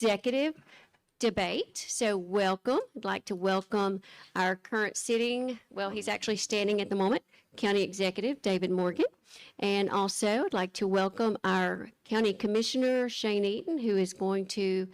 executive debate. So welcome. I'd like to welcome our current he's actually standing at the moment, County Executive David Morgan. And also I'd like to welcome our County Commissioner Shane Eaton, who is going to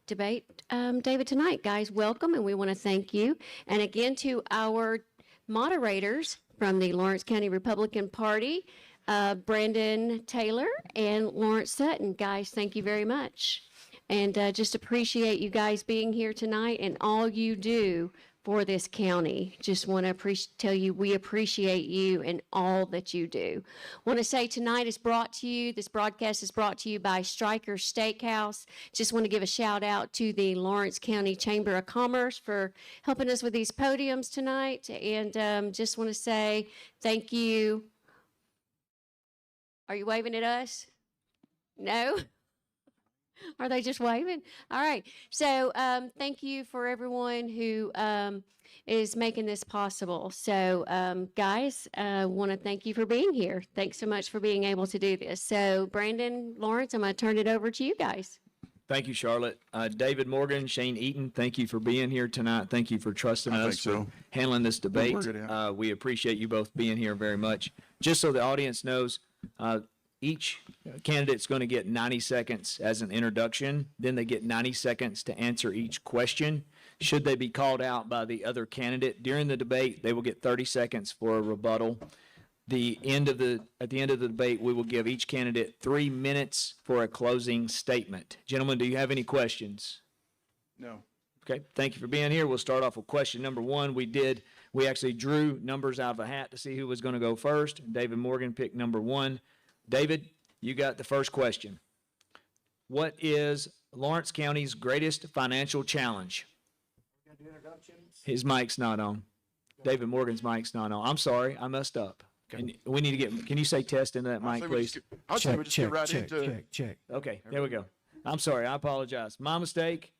debate David tonight. Guys, welcome, and we want to thank you. And again, to our moderators from the Lawrence County Republican Party, Brandon Taylor and Lawrence Sutton. Guys, thank you very much. And just appreciate you guys being here tonight and all you do for this county. Just want to tell you we appreciate you and all that you do. Want to say tonight is brought to you, this broadcast is brought to you by Stryker's Steakhouse. Just want to give a shout out to the Lawrence County Chamber of Commerce for helping us with these podiums tonight. And just want to say thank you. Are you waving at us? No? Are they just waving? All right. So thank you for everyone who is making this possible. So guys, I want to thank you for being here. Thanks so much for being able to do this. So Brandon, Lawrence, I'm going to turn it over to you guys. Thank you, Charlotte. David Morgan, Shane Eaton, thank you for being here tonight. Thank you for trusting us for handling this debate. We appreciate you both being here very much. Just so the audience knows, each candidate's going to get 90 seconds as an introduction. Then they get 90 seconds to answer each question. Should they be called out by the other candidate during the debate, they will get 30 seconds for a rebuttal. At the end of the debate, we will give each candidate 3 minutes for a closing statement. Gentlemen, do you have any questions? No. Okay, thank you for being here. We'll start off with question number one. We actually drew numbers out of a hat to see who was going to go first. David Morgan picked number one. David, you got the first question. What is Lawrence County's greatest financial challenge? His mic's not on. David Morgan's mic's not on. I'm sorry, I messed up. Okay. And we need to get, can you say test into that mic, please? I'll say we just get right into it. Check. Okay, there we go. I'm sorry, I apologize. My mistake.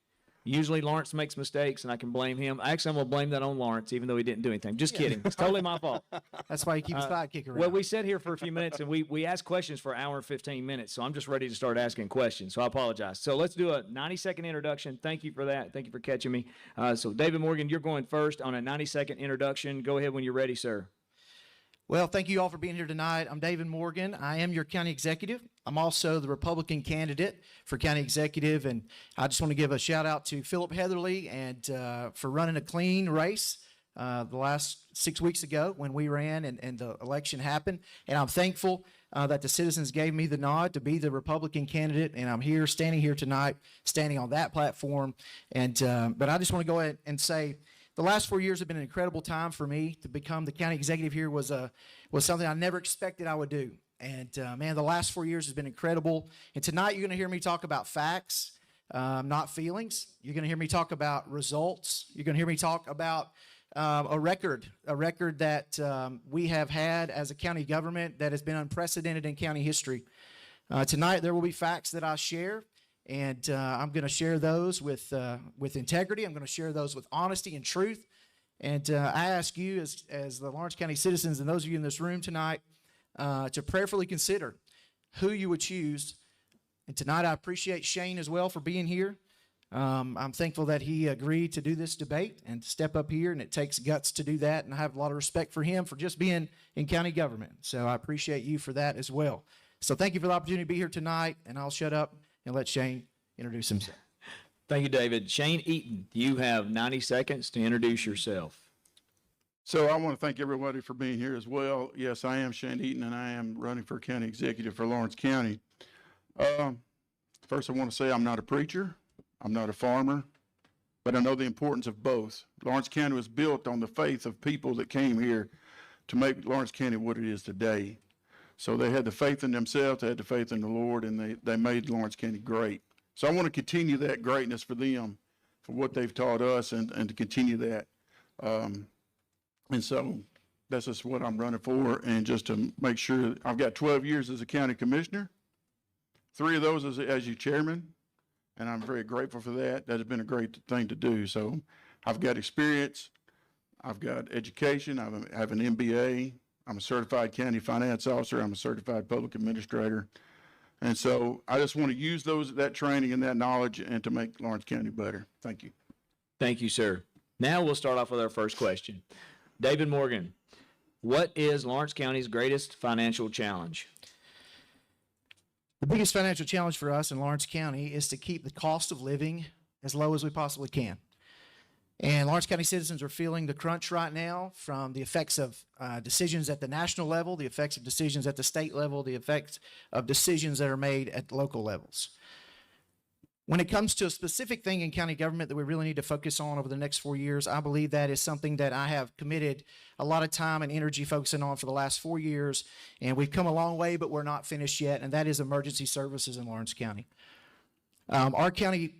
Usually Lawrence makes mistakes and I can blame him. Actually, I'm going to blame that on Lawrence, even though he didn't do anything. Just kidding. It's totally my fault. That's why you keep a sidekick around. Well, we sat here for a few minutes and we asked questions for an hour and 15 minutes. So I'm just ready to start asking questions. So I apologize. So let's do a 90-second introduction. Thank you for that. Thank you for catching me. So David Morgan, you're going first on a 90-second introduction. Go ahead when you're ready, sir. Well, thank you all for being here tonight. I'm David Morgan. I am your county executive. I'm also the Republican candidate for county executive, and I just want to give a shout out to Philip Heatherly and for running a clean race the last 6 weeks ago when we ran and the election happened. And I'm thankful that the citizens gave me the nod to be the Republican candidate, and I'm here, standing here tonight, standing on that platform. And but I just want to go ahead and say, the last 4 years have been an incredible time for me. To become the county executive here was something I never expected I would do. And man, the last 4 years has been incredible. And tonight you're going to hear me talk about facts, not feelings. You're going to hear me talk about results. You're going to hear me talk about a record that we have had as a county government that has been unprecedented in county history. Tonight there will be facts that I share. And I'm going to share those with integrity. I'm going to share those with honesty and truth. And I ask you, as the Lawrence County citizens and those of you in this room tonight, to prayerfully consider who you would choose. And tonight I appreciate Shane as well for being here. I'm thankful that he agreed to do this debate and to step up here, and it takes guts to do that. And I have a lot of respect for him for just being in county government. So I appreciate you for that as well. So thank you for the opportunity to be here tonight, and I'll shut up and let Shane introduce himself. Thank you, David. Shane Eaton, you have 90 seconds to introduce yourself. So I want to thank everybody for being here as well. Yes, I am Shane Eaton, and I am running for county executive for Lawrence County. First, I want to say I'm not a preacher. I'm not a farmer, but I know the importance of both. Lawrence County was built on the faith of people that came here to make Lawrence County what it is today. So they had the faith in themselves, they had the faith in the Lord, and they made Lawrence County great. So I want to continue that greatness for them, for what they've taught us, and to continue that. And so that's just what I'm running for, and just to make sure. I've got 12 years as a county commissioner, 3 of those as your chairman, and I'm very grateful for that. That has been a great thing to do. So I've got experience, I've got education, I have an MBA, I'm a certified county finance officer, I'm a certified public administrator. And so I just want to use that training and that knowledge and to make Lawrence County better. Thank you. Thank you, sir. Now we'll start off with our first question. David Morgan, what is Lawrence County's greatest financial challenge? The biggest financial challenge for us in Lawrence County is to keep the cost of living as low as we possibly can. And Lawrence County citizens are feeling the crunch right now from the effects of decisions at the national level, the effects of decisions at the state level, the effects of decisions that are made at local levels. When it comes to a specific thing in county government that we really need to focus on over the next 4 years, I believe that is something that I have committed a lot of time and energy focusing on for the last 4 years. And we've come a long way, but we're not finished yet, and that is emergency services in Lawrence County. Our county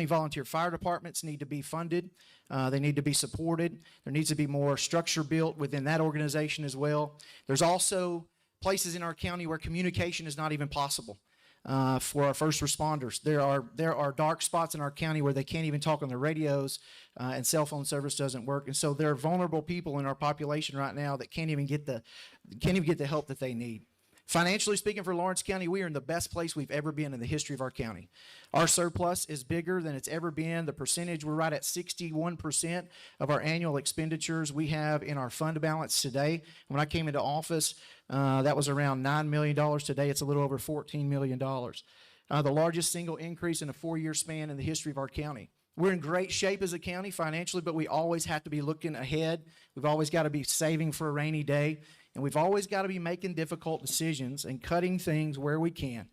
volunteer fire departments need to be funded. They need to be supported. There needs to be more structure built within that organization as well. There's also places in our county where communication is not even possible for our first responders. There are dark spots in our county where they can't even talk on their radios, and cell phone service doesn't work. And so there are vulnerable people in our population right now that can't even get the help that they need. Financially speaking, for Lawrence County, we are in the best place we've ever been in the history of our county. Our surplus is bigger than it's ever been. The percentage, we're right at 61% of our annual expenditures we have in our fund balance today. When I came into office, that was around $9 million. Today, it's a little over $14 million. The largest single increase in a 4-year span in the history of our county. We're in great shape as a county financially, but we always have to be looking ahead. We've always got to be saving for a rainy day. And we've always got to be making difficult decisions and cutting things where we can.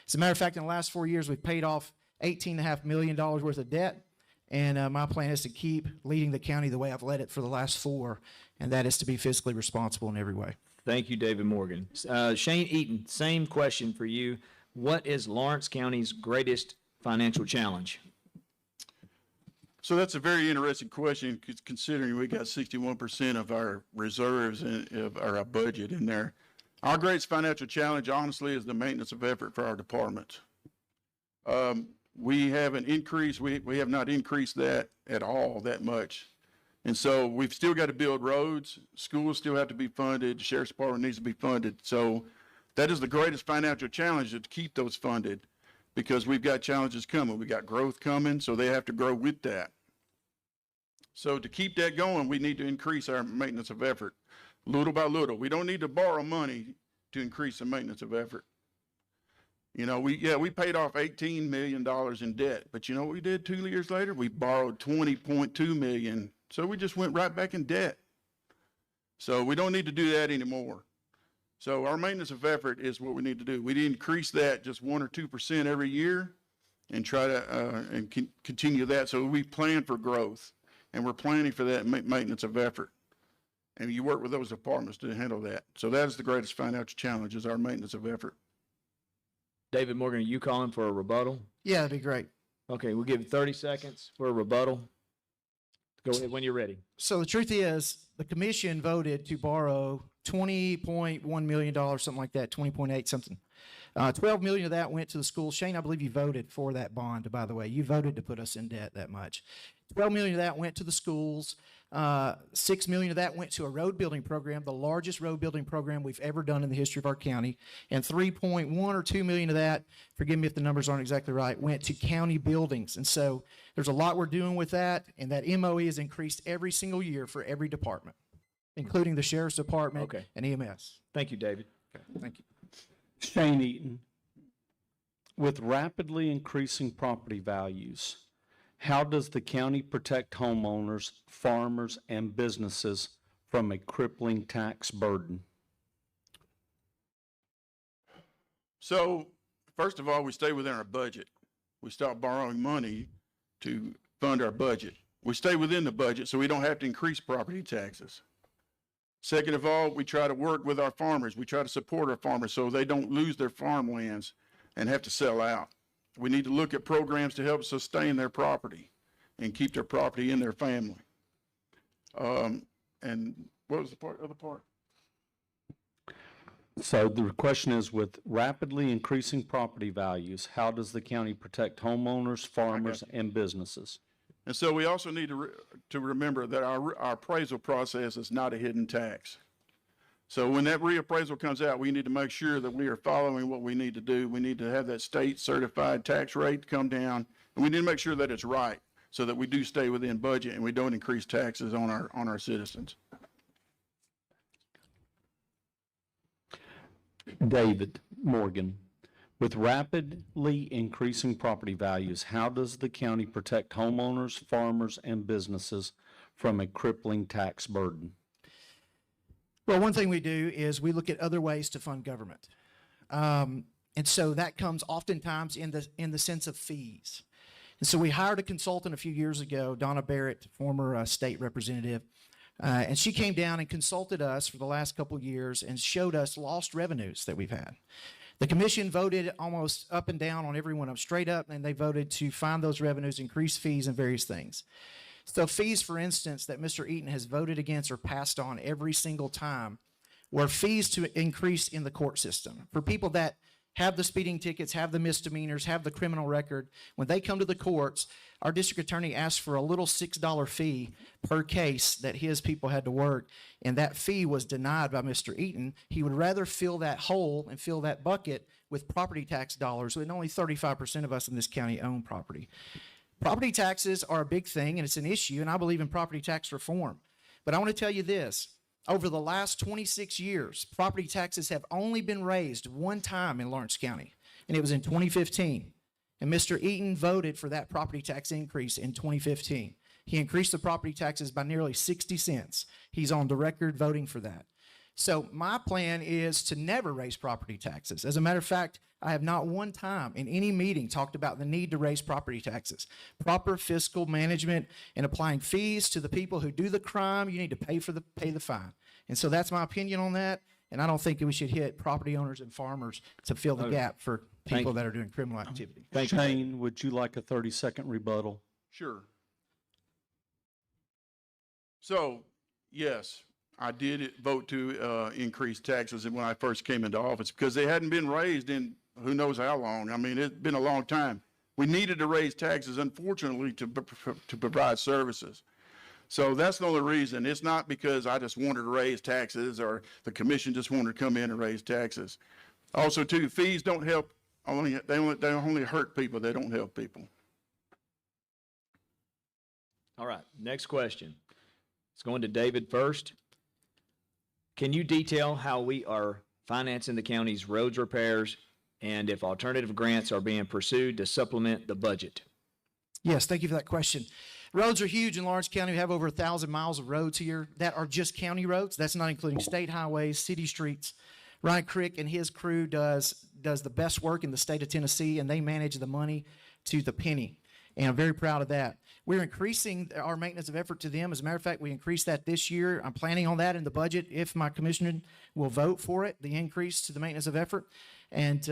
As a matter of fact, in the last 4 years, we've paid off $18.5 million worth of debt. And my plan is to keep leading the county the way I've led it for the last 4, and that is to be fiscally responsible in every way. Thank you, David Morgan. Shane Eaton, same question for you. What is Lawrence County's greatest financial challenge? So that's a very interesting question, considering we got 61% of our reserves of our budget in there. Our greatest financial challenge, honestly, is the maintenance of effort for our departments. We haven't increased, we have not increased that at all that much. And so we've still got to build roads, schools still have to be funded, the sheriff's department needs to be funded. So that is the greatest financial challenge, is to keep those funded, because we've got challenges coming. We got growth coming, so they have to grow with that. So to keep that going, we need to increase our maintenance of effort little by little. We don't need to borrow money to increase the maintenance of effort. You know, we paid off $18 million in debt, but you know what we did 2 years later? We borrowed $20.2 million. So we just went right back in debt. So we don't need to do that anymore. So our maintenance of effort is what we need to do. We need to increase that just 1 or 2% every year and try to continue that. So we plan for growth, and we're planning for that maintenance of effort. And you work with those departments to handle that. So that is the greatest financial challenge, is our maintenance of effort. David Morgan, are you calling for a rebuttal? Yeah, that'd be great. Okay, we'll give you 30 seconds for a rebuttal. Go ahead when you're ready. So the truth is, the commission voted to borrow $20.1 million, something like that, 20.8 something. 12 million of that went to the school. Shane, I believe you voted for that bond, by the way. You voted to put us in debt that much. 12 million of that went to the schools. 6 million of that went to a road building program, the largest road building program we've ever done in the history of our county. And 3.1 or 2 million of that, forgive me if the numbers aren't exactly right, went to county buildings. And so there's a lot we're doing with that, and that MOE is increased every single year for every department, including the sheriff's department and EMS. Thank you, David. Okay, thank you. Shane Eaton, with rapidly increasing property values, how does the county protect homeowners, farmers, and businesses from a crippling tax burden? So, first of all, we stay within our budget. We stop borrowing money to fund our budget. We stay within the budget so we don't have to increase property taxes. Second of all, we try to work with our farmers. We try to support our farmers so they don't lose their farmlands and have to sell out. We need to look at programs to help sustain their property and keep their property in their family. And what was the other part? So the question is, with rapidly increasing property values, how does the county protect homeowners, farmers, and businesses? And so we also need to remember that our appraisal process is not a hidden tax. So when that reappraisal comes out, we need to make sure that we are following what we need to do. We need to have that state certified tax rate come down, and we need to make sure that it's right so that we do stay within budget and we don't increase taxes on our citizens. David Morgan, with rapidly increasing property values, how does the county protect homeowners, farmers, and businesses from a crippling tax burden? Well, one thing we do is we look at other ways to fund government. And so that comes oftentimes in the sense of fees. And so we hired a consultant a few years ago, Donna Barrett, former state representative, and she came down and consulted us for the last couple of years and showed us lost revenues that we've had. The commission voted almost up and down on every one of them, straight up, and they voted to find those revenues, increase fees, and various things. So fees, for instance, that Mr. Eaton has voted against or passed on every single time were fees to increase in the court system. For people that have the speeding tickets, have the misdemeanors, have the criminal record, when they come to the courts, our district attorney asked for a little $6 fee per case that his people had to work, and that fee was denied by Mr. Eaton. He would rather fill that hole and fill that bucket with property tax dollars, when only 35% of us in this county own property. Property taxes are a big thing, and it's an issue, and I believe in property tax reform. But I want to tell you this. Over the last 26 years, property taxes have only been raised one time in Lawrence County, and it was in 2015. And Mr. Eaton voted for that property tax increase in 2015. He increased the property taxes by nearly 60 cents. He's on the record voting for that. So my plan is to never raise property taxes. As a matter of fact, I have not one time in any meeting talked about the need to raise property taxes. Proper fiscal management and applying fees to the people who do the crime, you need to pay the fine. And so that's my opinion on that. And I don't think that we should hit property owners and farmers to fill the gap for people that are doing criminal activity. Shane, would you like a 30-second rebuttal? Sure. So, yes, I did vote to increase taxes when I first came into office because they hadn't been raised in who knows how long. I mean, it's been a long time. We needed to raise taxes, unfortunately, to provide services. So that's the only reason. It's not because I just wanted to raise taxes or the commission just wanted to come in and raise taxes. Also, too, fees don't help. They only hurt people. They don't help people. All right, next question. It's going to David first. Can you detail how we are financing the county's roads repairs and if alternative grants are being pursued to supplement the budget? Yes, thank you for that question. Roads are huge in Lawrence County. We have over 1,000 miles of roads here that are just county roads. That's not including state highways, city streets. Ryan Crick and his crew does the best work in the state of Tennessee, and they manage the money to the penny. And I'm very proud of that. We're increasing our maintenance of effort to them. As a matter of fact, we increased that this year. I'm planning on that in the budget if my commissioner will vote for it, the increase to the maintenance of effort. And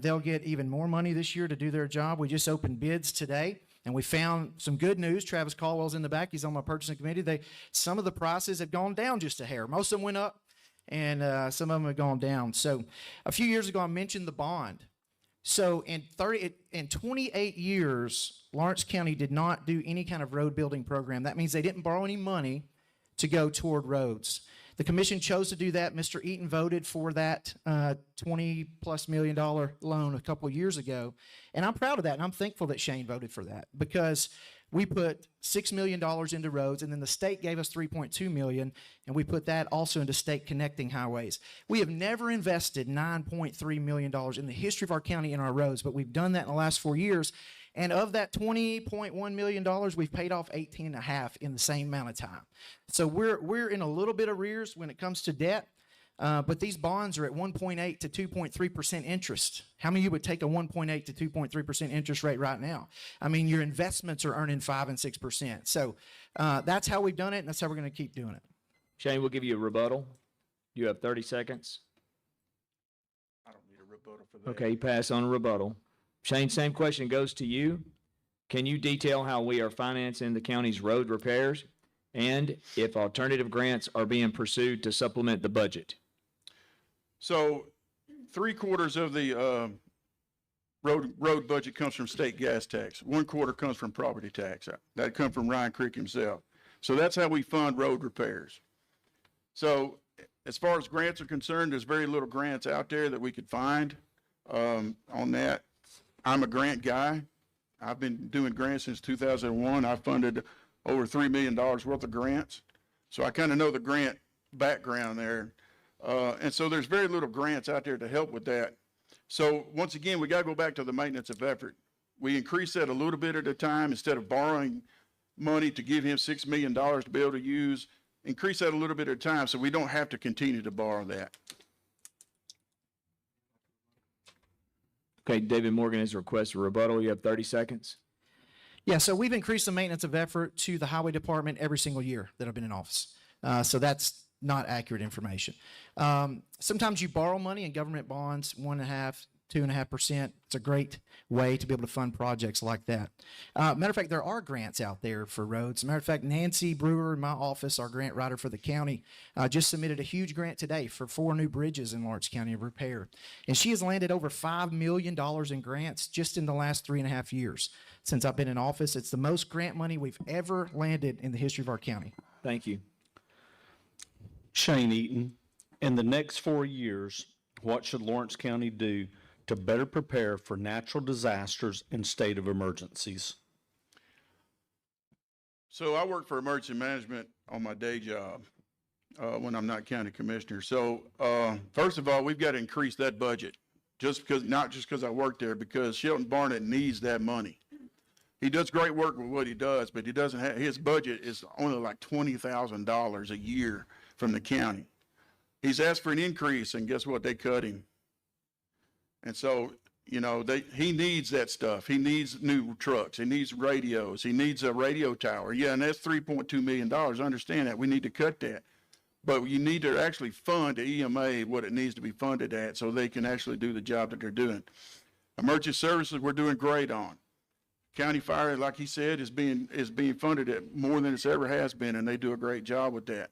they'll get even more money this year to do their job. We just opened bids today, and we found some good news. Travis Caldwell's in the back. He's on my purchasing committee. Some of the prices have gone down just a hair. Most of them went up, and some of them have gone down. So a few years ago, I mentioned the bond. So in 28 years, Lawrence County did not do any kind of road building program. That means they didn't borrow any money to go toward roads. The commission chose to do that. Mr. Eaton voted for that $20+ million loan a couple of years ago. And I'm proud of that, and I'm thankful that Shane voted for that because we put $6 million into roads, and then the state gave us $3.2 million, and we put that also into state connecting highways. We have never invested $9.3 million in the history of our county in our roads, but we've done that in the last 4 years. And of that $20.1 million, we've paid off 18.5 in the same amount of time. So we're in a little bit of arrears when it comes to debt. But these bonds are at 1.8 to 2.3% interest. How many of you would take a 1.8 to 2.3% interest rate right now? I mean, your investments are earning 5 and 6%. So that's how we've done it, and that's how we're going to keep doing it. Shane, we'll give you a rebuttal. You have 30 seconds. I don't need a rebuttal for that. Okay, pass on a rebuttal. Shane, same question goes to you. Can you detail how we are financing the county's road repairs and if alternative grants are being pursued to supplement the budget? So 3/4 of the road budget comes from state gas tax. 1/4 comes from property tax. That comes from Ryan Crick himself. So that's how we fund road repairs. So As far as grants are concerned, there's very little grants out there that we could find on that. I'm a grant guy. I've been doing grants since 2001. I funded over $3 million worth of grants. So I kind of know the grant background there. And so there's very little grants out there to help with that. So once again, we got to go back to the maintenance of effort. We increase that a little bit at a time instead of borrowing money to give him $6 million to be able to use. Increase that a little bit at a time so we don't have to continue to borrow that. Okay, David Morgan has requested a rebuttal. You have 30 seconds. Yeah, so we've increased the maintenance of effort to the highway department every single year that I've been in office. So that's not accurate information. Sometimes you borrow money in government bonds, 1.5%, 2.5%. It's a great way to be able to fund projects like that. Matter of fact, there are grants out there for roads. Matter of fact, Nancy Brewer in my office, our grant writer for the county, just submitted a huge grant today for 4 new bridges in Lawrence County of repair. And she has landed over $5 million in grants just in the last 3.5 years. Since I've been in office, it's the most grant money we've ever landed in the history of our county. Thank you. Shane Eaton, in the next 4 years, what should Lawrence County do to better prepare for natural disasters and state of emergencies? So I work for emergency management on my day job when I'm not county commissioner. So first of all, we've got to increase that budget not just because I work there, because Shelton Barnett needs that money. He does great work with what he does, but he doesn't have, his budget is only like $20,000 a year from the county. He's asked for an increase, and guess what? They cut him. And so, you know, he needs that stuff. He needs new trucks. He needs radios. He needs a radio tower. Yeah, and that's $3.2 million. I understand that. We need to cut that. But you need to actually fund the EMA what it needs to be funded at so they can actually do the job that they're doing. Emergency services, we're doing great on. County fire, like he said, is being funded at more than it's ever has been, and they do a great job with that.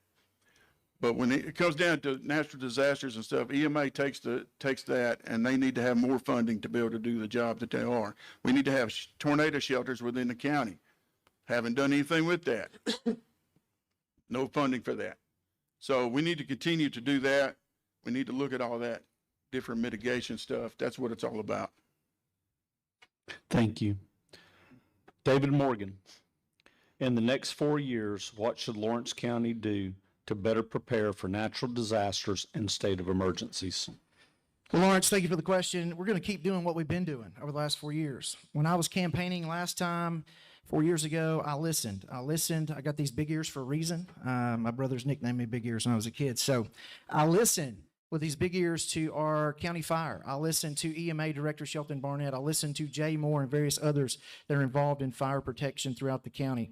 But when it comes down to natural disasters and stuff, EMA takes that, and they need to have more funding to be able to do the job that they are. We need to have tornado shelters within the county. Haven't done anything with that. No funding for that. So we need to continue to do that. We need to look at all that different mitigation stuff. That's what it's all about. Thank you. David Morgan, in the next 4 years, what should Lawrence County do to better prepare for natural disasters and state of emergencies? Well, Lawrence, thank you for the question. We're going to keep doing what we've been doing over the last 4 years. When I was campaigning last time, 4 years ago, I listened. I got these big ears for a reason. My brothers nicknamed me Big Ears when I was a kid. So I listened with these big ears to our county fire. I listened to EMA Director Shelton Barnett. I listened to Jay Moore and various others that are involved in fire protection throughout the county.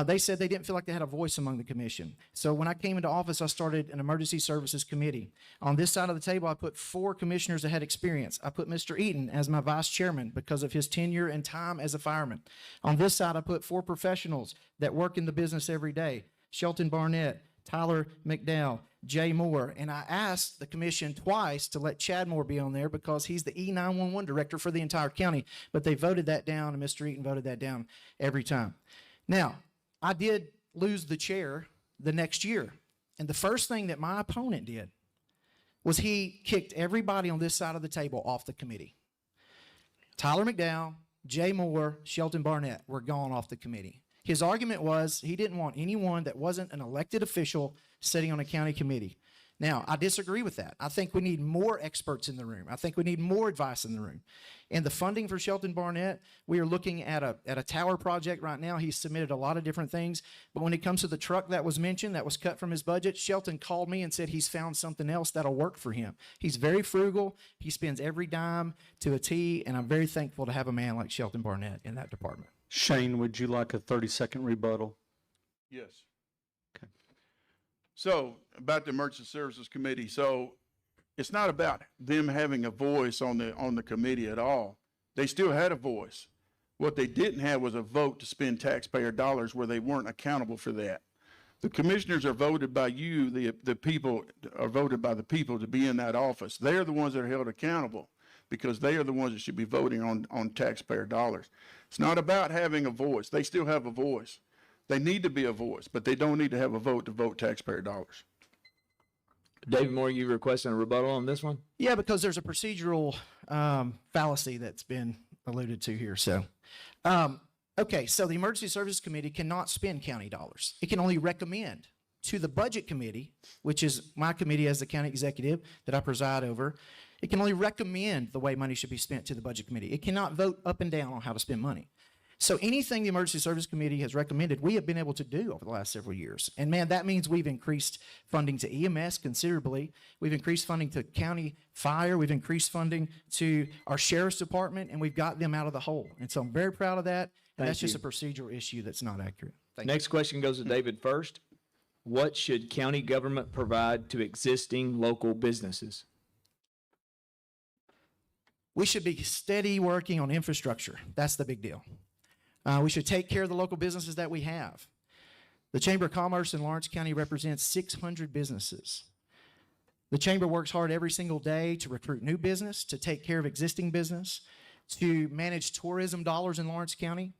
They said they didn't feel like they had a voice among the commission. So when I came into office, I started an emergency services committee. On this side of the table, I put 4 commissioners that had experience. I put Mr. Eaton as my vice chairman because of his tenure and time as a fireman. On this side, I put 4 professionals that work in the business every day: Shelton Barnett, Tyler McDowell, Jay Moore, and I asked the commission twice to let Chad Moore be on there because he's the E911 director for the entire county, but they voted that down, and Mr. Eaton voted that down every time. Now, I did lose the chair the next year, and the first thing that my opponent did was he kicked everybody on this side of the table off the committee. Tyler McDowell, Jay Moore, Shelton Barnett were gone off the committee. His argument was he didn't want anyone that wasn't an elected official sitting on a county committee. Now, I disagree with that. I think we need more experts in the room. I think we need more advice in the room. And the funding for Shelton Barnett, we are looking at a tower project right now. He's submitted a lot of different things. But when it comes to the truck that was mentioned, that was cut from his budget, Shelton called me and said he's found something else that'll work for him. He's very frugal. He spends every dime to a T, and I'm very thankful to have a man like Shelton Barnett in that department. Shane, would you like a 30-second rebuttal? Yes. Okay. So about the Emergency Services Committee, so it's not about them having a voice on the committee at all. They still had a voice. What they didn't have was a vote to spend taxpayer dollars where they weren't accountable for that. The commissioners are voted by you, the people are voted by the people to be in that office. They're the ones that are held accountable because they are the ones that should be voting on taxpayer dollars. It's not about having a voice. They still have a voice. They need to be a voice, but they don't need to have a vote to vote taxpayer dollars. David Moore, you requesting a rebuttal on this one? Yeah, because there's a procedural fallacy that's been alluded to here. So, okay, so the Emergency Services Committee cannot spend county dollars. It can only recommend to the Budget Committee, which is my committee as the county executive that I preside over. It can only recommend the way money should be spent to the Budget Committee. It cannot vote up and down on how to spend money. So anything the Emergency Service Committee has recommended, we have been able to do over the last several years. And man, that means we've increased funding to EMS considerably. We've increased funding to county fire. We've increased funding to our sheriff's department, and we've got them out of the hole. And so I'm very proud of that. And that's just a procedural issue that's not accurate. Thank you. Next question goes to David first. What should county government provide to existing local businesses? We should be steady working on infrastructure. That's the big deal. We should take care of the local businesses that we have. The Chamber of Commerce in Lawrence County represents 600 businesses. The Chamber works hard every single day to recruit new business, to take care of existing business, to manage tourism dollars in Lawrence County.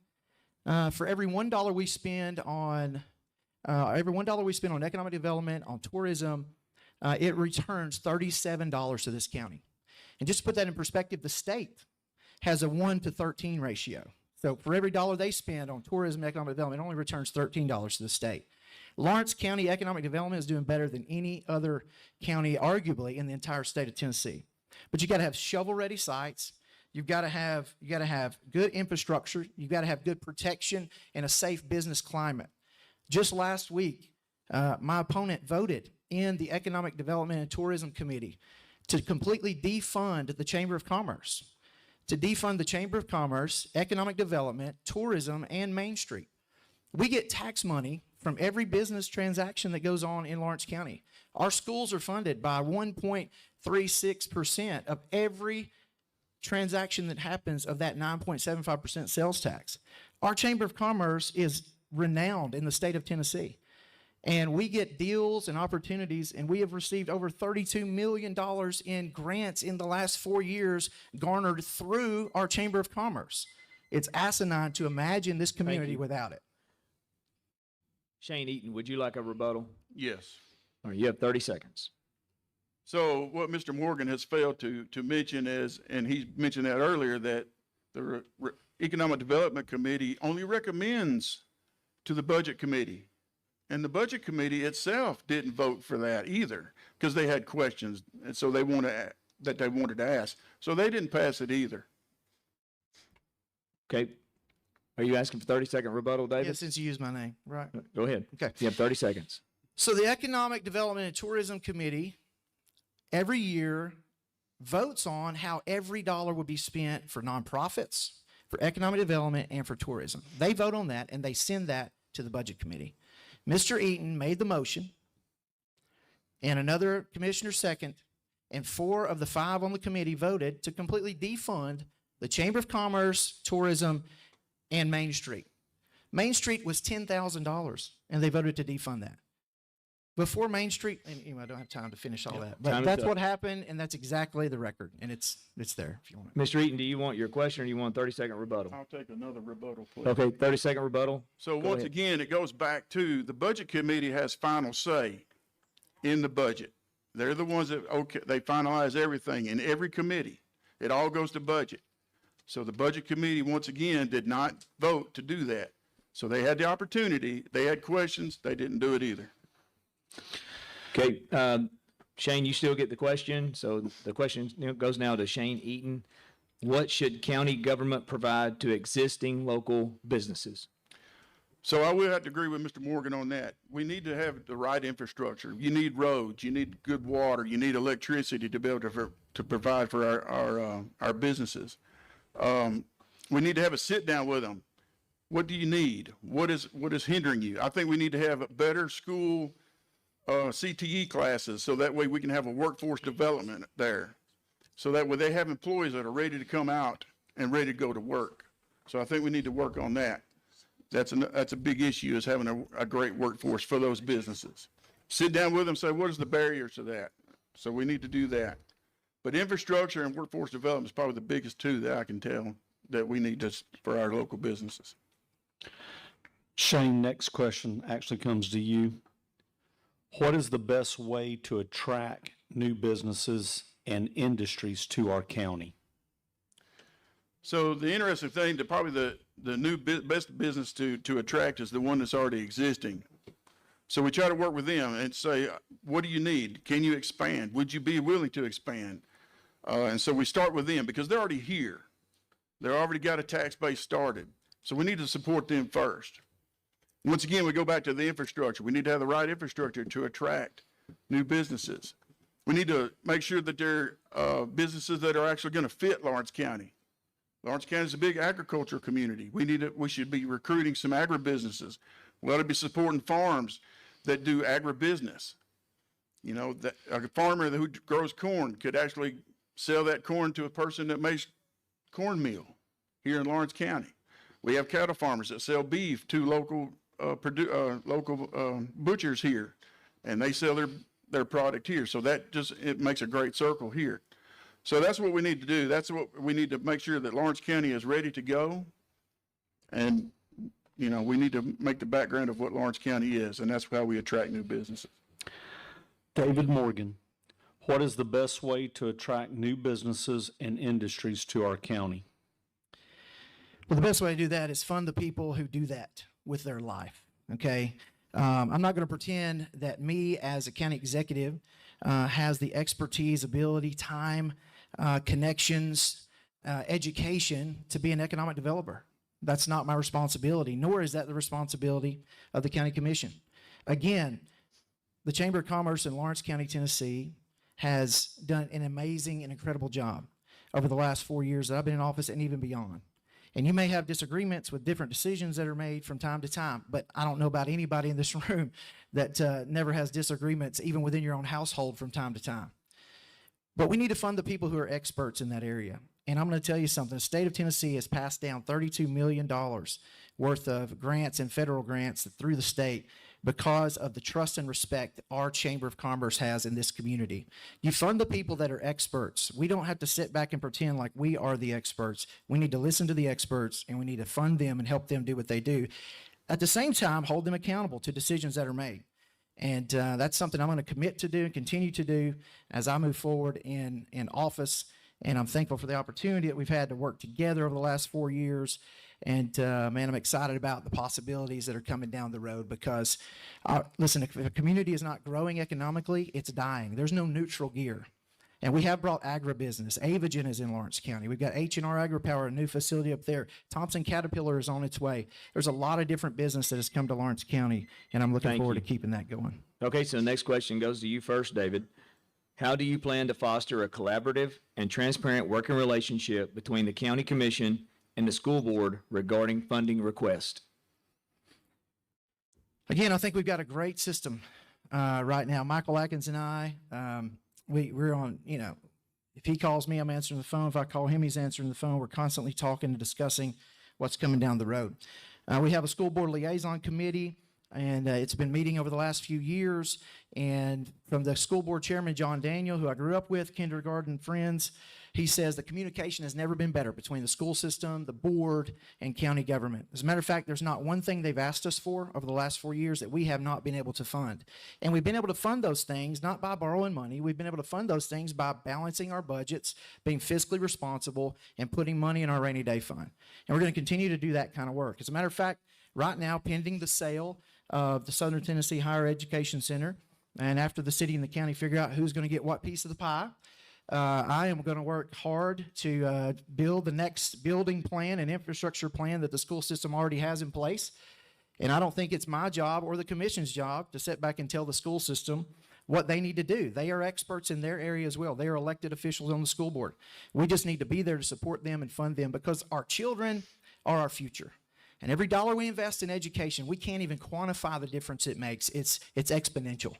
For every $1 we spend on economic development, on tourism, it returns $37 to this county. And just to put that in perspective, the state has a 1 to 13 ratio. So for every dollar they spend on tourism and economic development, it only returns $13 to the state. Lawrence County economic development is doing better than any other county, arguably, in the entire state of Tennessee. But you got to have shovel-ready sites. You've got to have good infrastructure. You've got to have good protection and a safe business climate. Just last week, my opponent voted in the Economic Development and Tourism Committee to completely defund the Chamber of Commerce. To defund the Chamber of Commerce, economic development, tourism, and Main Street. We get tax money from every business transaction that goes on in Lawrence County. Our schools are funded by 1.36% of every transaction that happens of that 9.75% sales tax. Our Chamber of Commerce is renowned in the state of Tennessee. And we get deals and opportunities, and we have received over $32 million in grants in the last 4 years garnered through our Chamber of Commerce. It's asinine to imagine this community without it. Shane Eaton, would you like a rebuttal? Yes. All right, you have 30 seconds. So what Mr. Morgan has failed to mention is, and he mentioned that earlier, that the Economic Development Committee only recommends to the Budget Committee. And the Budget Committee itself didn't vote for that either, because they had questions, and so they wanted to ask. So they didn't pass it either. Okay. Are you asking for 30-second rebuttal, David? Yeah, since you used my name, right? Go ahead. Okay. You have 30 seconds. So the Economic Development and Tourism Committee every year votes on how every dollar would be spent for nonprofits, for economic development, and for tourism. They vote on that, and they send that to the Budget Committee. Mr. Eaton made the motion, and another commissioner second, and 4 of the 5 on the committee voted to completely defund the Chamber of Commerce, tourism, and Main Street. Main Street was $10,000, and they voted to defund that. Before Main Street, and anyway, I don't have time to finish all that, but that's what happened, and that's exactly the record, and it's there if you want it. Mr. Eaton, do you want your question or do you want a 30-second rebuttal? I'll take another rebuttal, please. Okay, 30-second rebuttal. So Go once ahead. again, it goes back to the Budget Committee has final say in the budget. They're the ones that, they finalize everything in every committee. It all goes to budget. So the Budget Committee, once again, did not vote to do that. So they had the opportunity. They had questions. They didn't do it either. Okay, Shane, you still get the question. So the question goes now to Shane Eaton. What should county government provide to existing local businesses? So I will have to agree with Mr. Morgan on that. We need to have the right infrastructure. You need roads, you need good water, you need electricity to be able to provide for our businesses. We need to have a sit down with them. What do you need? What is hindering you? I think we need to have better school CTE classes, so that way we can have a workforce development there. So that way they have employees that are ready to come out and ready to go to work. So I think we need to work on that. That's a big issue, is having a great workforce for those businesses. Sit down with them, say, what is the barriers to that? So we need to do that. But infrastructure and workforce development is probably the biggest two that I can tell that we need for our local businesses. Shane, next question actually comes to you. What is the best way to attract new businesses and industries to our county? So the interesting thing, that probably the new best business to attract is the one that's already existing. So we try to work with them and say, what do you need? Can you expand? Would you be willing to expand? And so we start with them because they're already here. They're already got a tax base started. So we need to support them first. Once again, we go back to the infrastructure. We need to have the right infrastructure to attract new businesses. We need to make sure that they're businesses that are actually going to fit Lawrence County. Lawrence County is a big agriculture community. We should be recruiting some agribusinesses. We ought to be supporting farms that do agribusiness. You know, that a farmer who grows corn could actually sell that corn to a person that makes cornmeal here in Lawrence County. We have cattle farmers that sell beef to local butchers here, and they sell their product here. So it makes a great circle here. So that's what we need to do. That's what we need to make sure that Lawrence County is ready to go. And, you know, we need to make the background of what Lawrence County is, and that's how we attract new businesses. David Morgan, what is the best way to attract new businesses and industries to our county? Well, the best way to do that is fund the people who do that with their life, okay? I'm not going to pretend that me as a county executive has the expertise, ability, time, connections, education to be an economic developer. That's not my responsibility, nor is that the responsibility of the county commission. Again, the Chamber of Commerce in Lawrence County, Tennessee has done an amazing and incredible job over the last 4 years that I've been in office and even beyond. And you may have disagreements with different decisions that are made from time to time, but I don't know about anybody in this room that never has disagreements, even within your own household from time to time. But we need to fund the people who are experts in that area. And I'm going to tell you something. The state of Tennessee has passed down $32 million worth of grants and federal grants through the state because of the trust and respect our Chamber of Commerce has in this community. You fund the people that are experts. We don't have to sit back and pretend like we are the experts. We need to listen to the experts, and we need to fund them and help them do what they do. At the same time, hold them accountable to decisions that are made. And that's something I'm going to commit to do and continue to do as I move forward in office. And I'm thankful for the opportunity that we've had to work together over the last 4 years. And man, I'm excited about the possibilities that are coming down the road because, listen, if a community is not growing economically, it's dying. There's no neutral gear. And we have brought agribusiness. Avogen is in Lawrence County. We've got H&R AgriPower, a new facility up there. Thompson Caterpillar is on its way. There's a lot of different business that has come to Lawrence County, and I'm looking forward to keeping that going. Okay, so the next question goes to you first, David. How do you plan to foster a collaborative and transparent working relationship between the county commission and the school board regarding funding requests? Again, I think we've got a great system right now. Michael Atkins and I, we're on, you know, if he calls me, I'm answering the phone. If I call him, he's answering the phone. We're constantly talking and discussing what's coming down the road. We have a school board liaison committee, and it's been meeting over the last few years. And from the school board chairman, John Daniel, who I grew up with, kindergarten friends, he says the communication has never been better between the school system, the board, and county government. As a matter of fact, there's not one thing they've asked us for over the last 4 years that we have not been able to fund. And we've been able to fund those things not by borrowing money. We've been able to fund those things by balancing our budgets, being fiscally responsible, and putting money in our rainy day fund. And we're going to continue to do that kind of work. As a matter of fact, right now, pending the sale of the Southern Tennessee Higher Education Center, and after the city and the county figure out who's going to get what piece of the pie, I am going to work hard to build the next building plan and infrastructure plan that the school system already has in place. And I don't think it's my job or the commission's job to sit back and tell the school system what they need to do. They are experts in their area as well. They are elected officials on the school board. We just need to be there to support them and fund them because our children are our future. And every dollar we invest in education, we can't even quantify the difference it makes. It's exponential.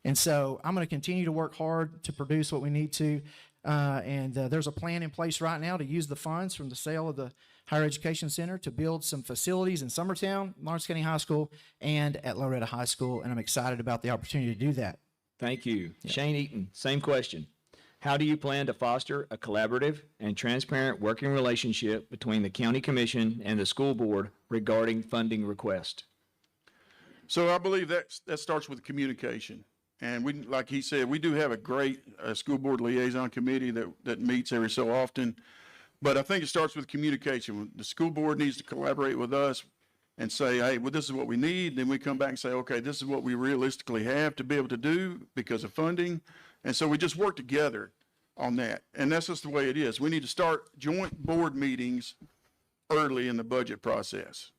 And so I'm going to continue to work hard to produce what we need to. And there's a plan in place right now to use the funds from the sale of the Higher Education Center to build some facilities in Summertown, Lawrence County High School, and at Loretta High School. And I'm excited about the opportunity to do that. Thank you. Yeah. Shane Eaton, same question. How do you plan to foster a collaborative and transparent working relationship between the county commission and the school board regarding funding requests? So I believe that starts with communication. And we, like he said, we do have a great school board liaison committee that meets every so often. But I think it starts with communication. The school board needs to collaborate with us and say, hey, well, this is what we need. Then we come back and say, okay, this is what we realistically have to be able to do because of funding. And so we just work together on that. And that's just the way it is. We need to start joint board meetings early in the budget process.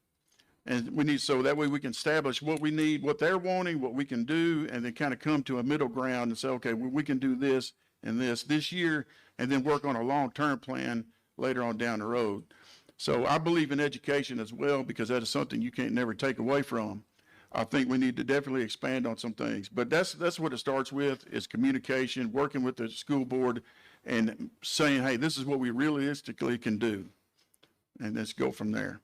And we need, so that way we can establish what we need, what they're wanting, what we can do, and then kind of come to a middle ground and say, okay, well, we can do this and this year, and then work on a long-term plan later on down the road. So I believe in education as well, because that is something you can't never take away from. I think we need to definitely expand on some things, but that's what it starts with, is communication, working with the school board and saying, hey, this is what we realistically can do. And let's go from there.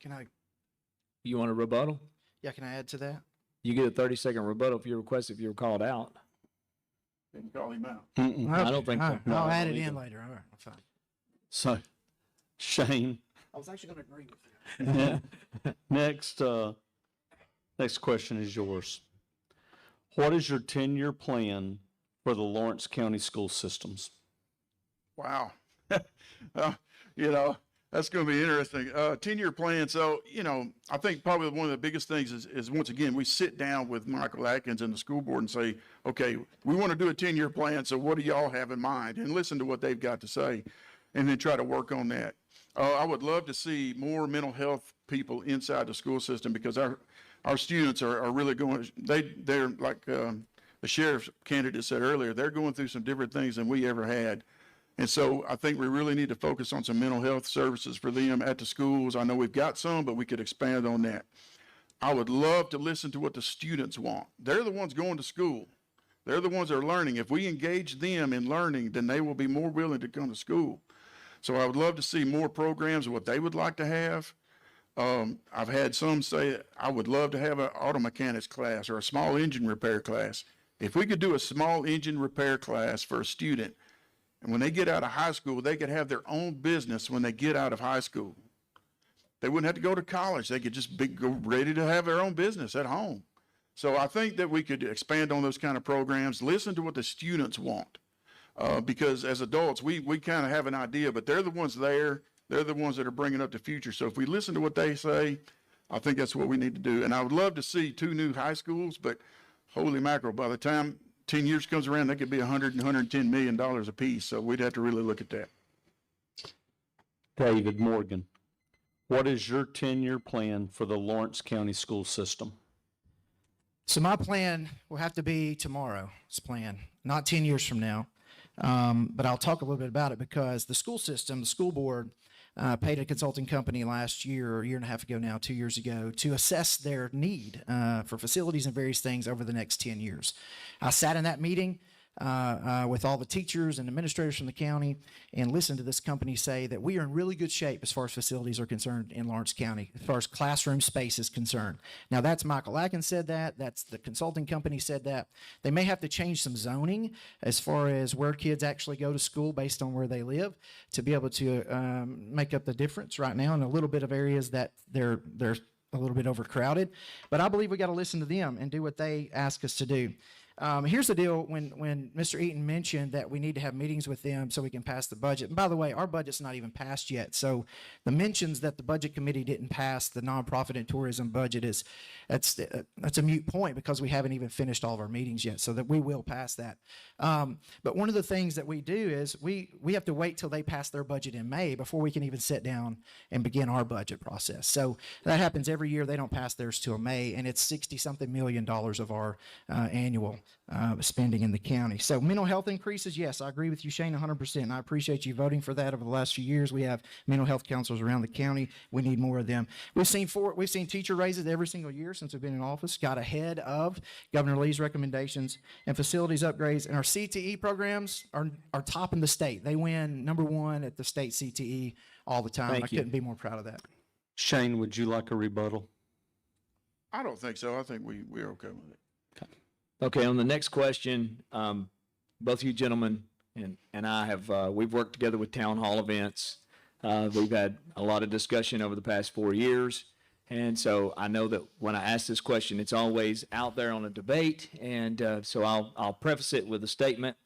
Can I, You want a rebuttal? yeah, can I add to that? You get a 30-second rebuttal if you request, if you're called out. Can call him out. I don't think so. All right, No, I'll I add don't it in either. later. All right, fine. So, Shane, I was actually going to agree with you. next question is yours. What is your 10-year plan for the Lawrence County school systems? Wow. You know, that's going to be interesting. 10-year plan. So, you know, I think probably one of the biggest things is once again, we sit down with Michael Atkins and the school board and say, okay, we want to do a 10-year plan. So what do y'all have in mind? And listen to what they've got to say and then try to work on that. I would love to see more mental health people inside the school system, because our students are really going, they're like the sheriff's candidate said earlier, they're going through some different things than we ever had. And so I think we really need to focus on some mental health services for them at the schools. I know we've got some, but we could expand on that. I would love to listen to what the students want. They're the ones going to school. They're the ones that are learning. If we engage them in learning, then they will be more willing to come to school. So I would love to see more programs of what they would like to have. I've had some say, I would love to have an auto mechanics class or a small engine repair class. If we could do a small engine repair class for a student, and when they get out of high school, they could have their own business when they get out of high school. They wouldn't have to go to college. They could just go ready to have their own business at home. So I think that we could expand on those kind of programs, listen to what the students want. Because as adults, we kind of have an idea, but they're the ones there. They're the ones that are bringing up the future. So if we listen to what they say, I think that's what we need to do. And I would love to see 2 new high schools, but holy mackerel, by the time 10 years comes around, they could be $100 and $110 million a piece. So we'd have to really look at that. David Morgan, what is your 10-year plan for the Lawrence County school system? So my plan will have to be tomorrow's plan, not 10 years from now. But I'll talk a little bit about it, because the school system, the school board, paid a consulting company last year, or a year and a half ago now, 2 years ago, to assess their need for facilities and various things over the next 10 years. I sat in that meeting with all the teachers and administrators from the county and listened to this company say that we are in really good shape as far as facilities are concerned in Lawrence County, as far as classroom space is concerned. Now, that's Michael Atkins said that. That's the consulting company said that. They may have to change some zoning as far as where kids actually go to school based on where they live to be able to make up the difference right now in a little bit of areas that they're a little bit overcrowded. But I believe we got to listen to them and do what they ask us to do. Here's the deal. When Mr. Eaton mentioned that we need to have meetings with them so we can pass the budget, and by the way, our budget's not even passed yet. So the mentions that the budget committee didn't pass the nonprofit and tourism budget that's a moot point, because we haven't even finished all of our meetings yet, so that we will pass that. But one of the things that we do is we have to wait till they pass their budget in May before we can even sit down and begin our budget process. So that happens every year. They don't pass theirs till May, and it's $60-something million of our annual spending in the county. So mental health increases, yes, I agree with you, Shane, 100%. And I appreciate you voting for that over the last few years. We have mental health counselors around the county. We need more of them. We've seen teacher raises every single year since we've been in office, got ahead of Governor Lee's recommendations, and facilities upgrades. And our CTE programs are top in the state. They win #1 at the state CTE all the time. Thank you. Couldn't be more proud of that. Shane, would you like a rebuttal? I don't think so. I think we're okay with it. Okay, on the next question, both you gentlemen and I have, we've worked together with town hall events. We've had a lot of discussion over the past 4 years, And so I know that when I ask this question, it's always out there on a debate. And so I'll preface it with a statement.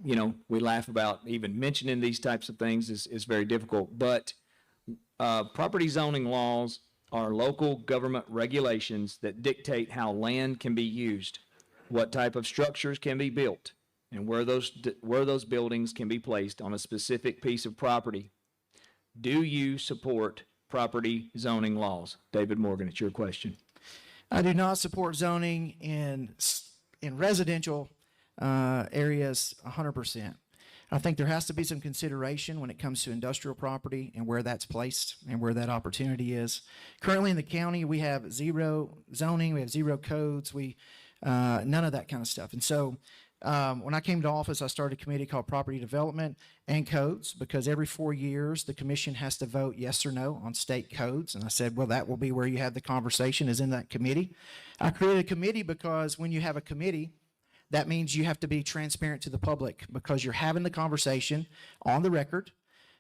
You know, we laugh about even mentioning these types of things is very difficult. But property zoning laws are local government regulations that dictate how land can be used, what type of structures can be built, and where those buildings can be placed on a specific piece of property. Do you support property zoning laws? David Morgan, it's your question. I do not support zoning in residential areas 100%. I think there has to be some consideration when it comes to industrial property and where that's placed and where that opportunity is. Currently in the county, we have zero zoning, we have zero codes, none of that kind of stuff. And so when I came to office, I started a committee called Property Development and Codes, because every 4 years the commission has to vote yes or no on state codes. And I said, well, that will be where you have the conversation, is in that committee. I created a committee because when you have a committee, that means you have to be transparent to the public, because you're having the conversation on the record.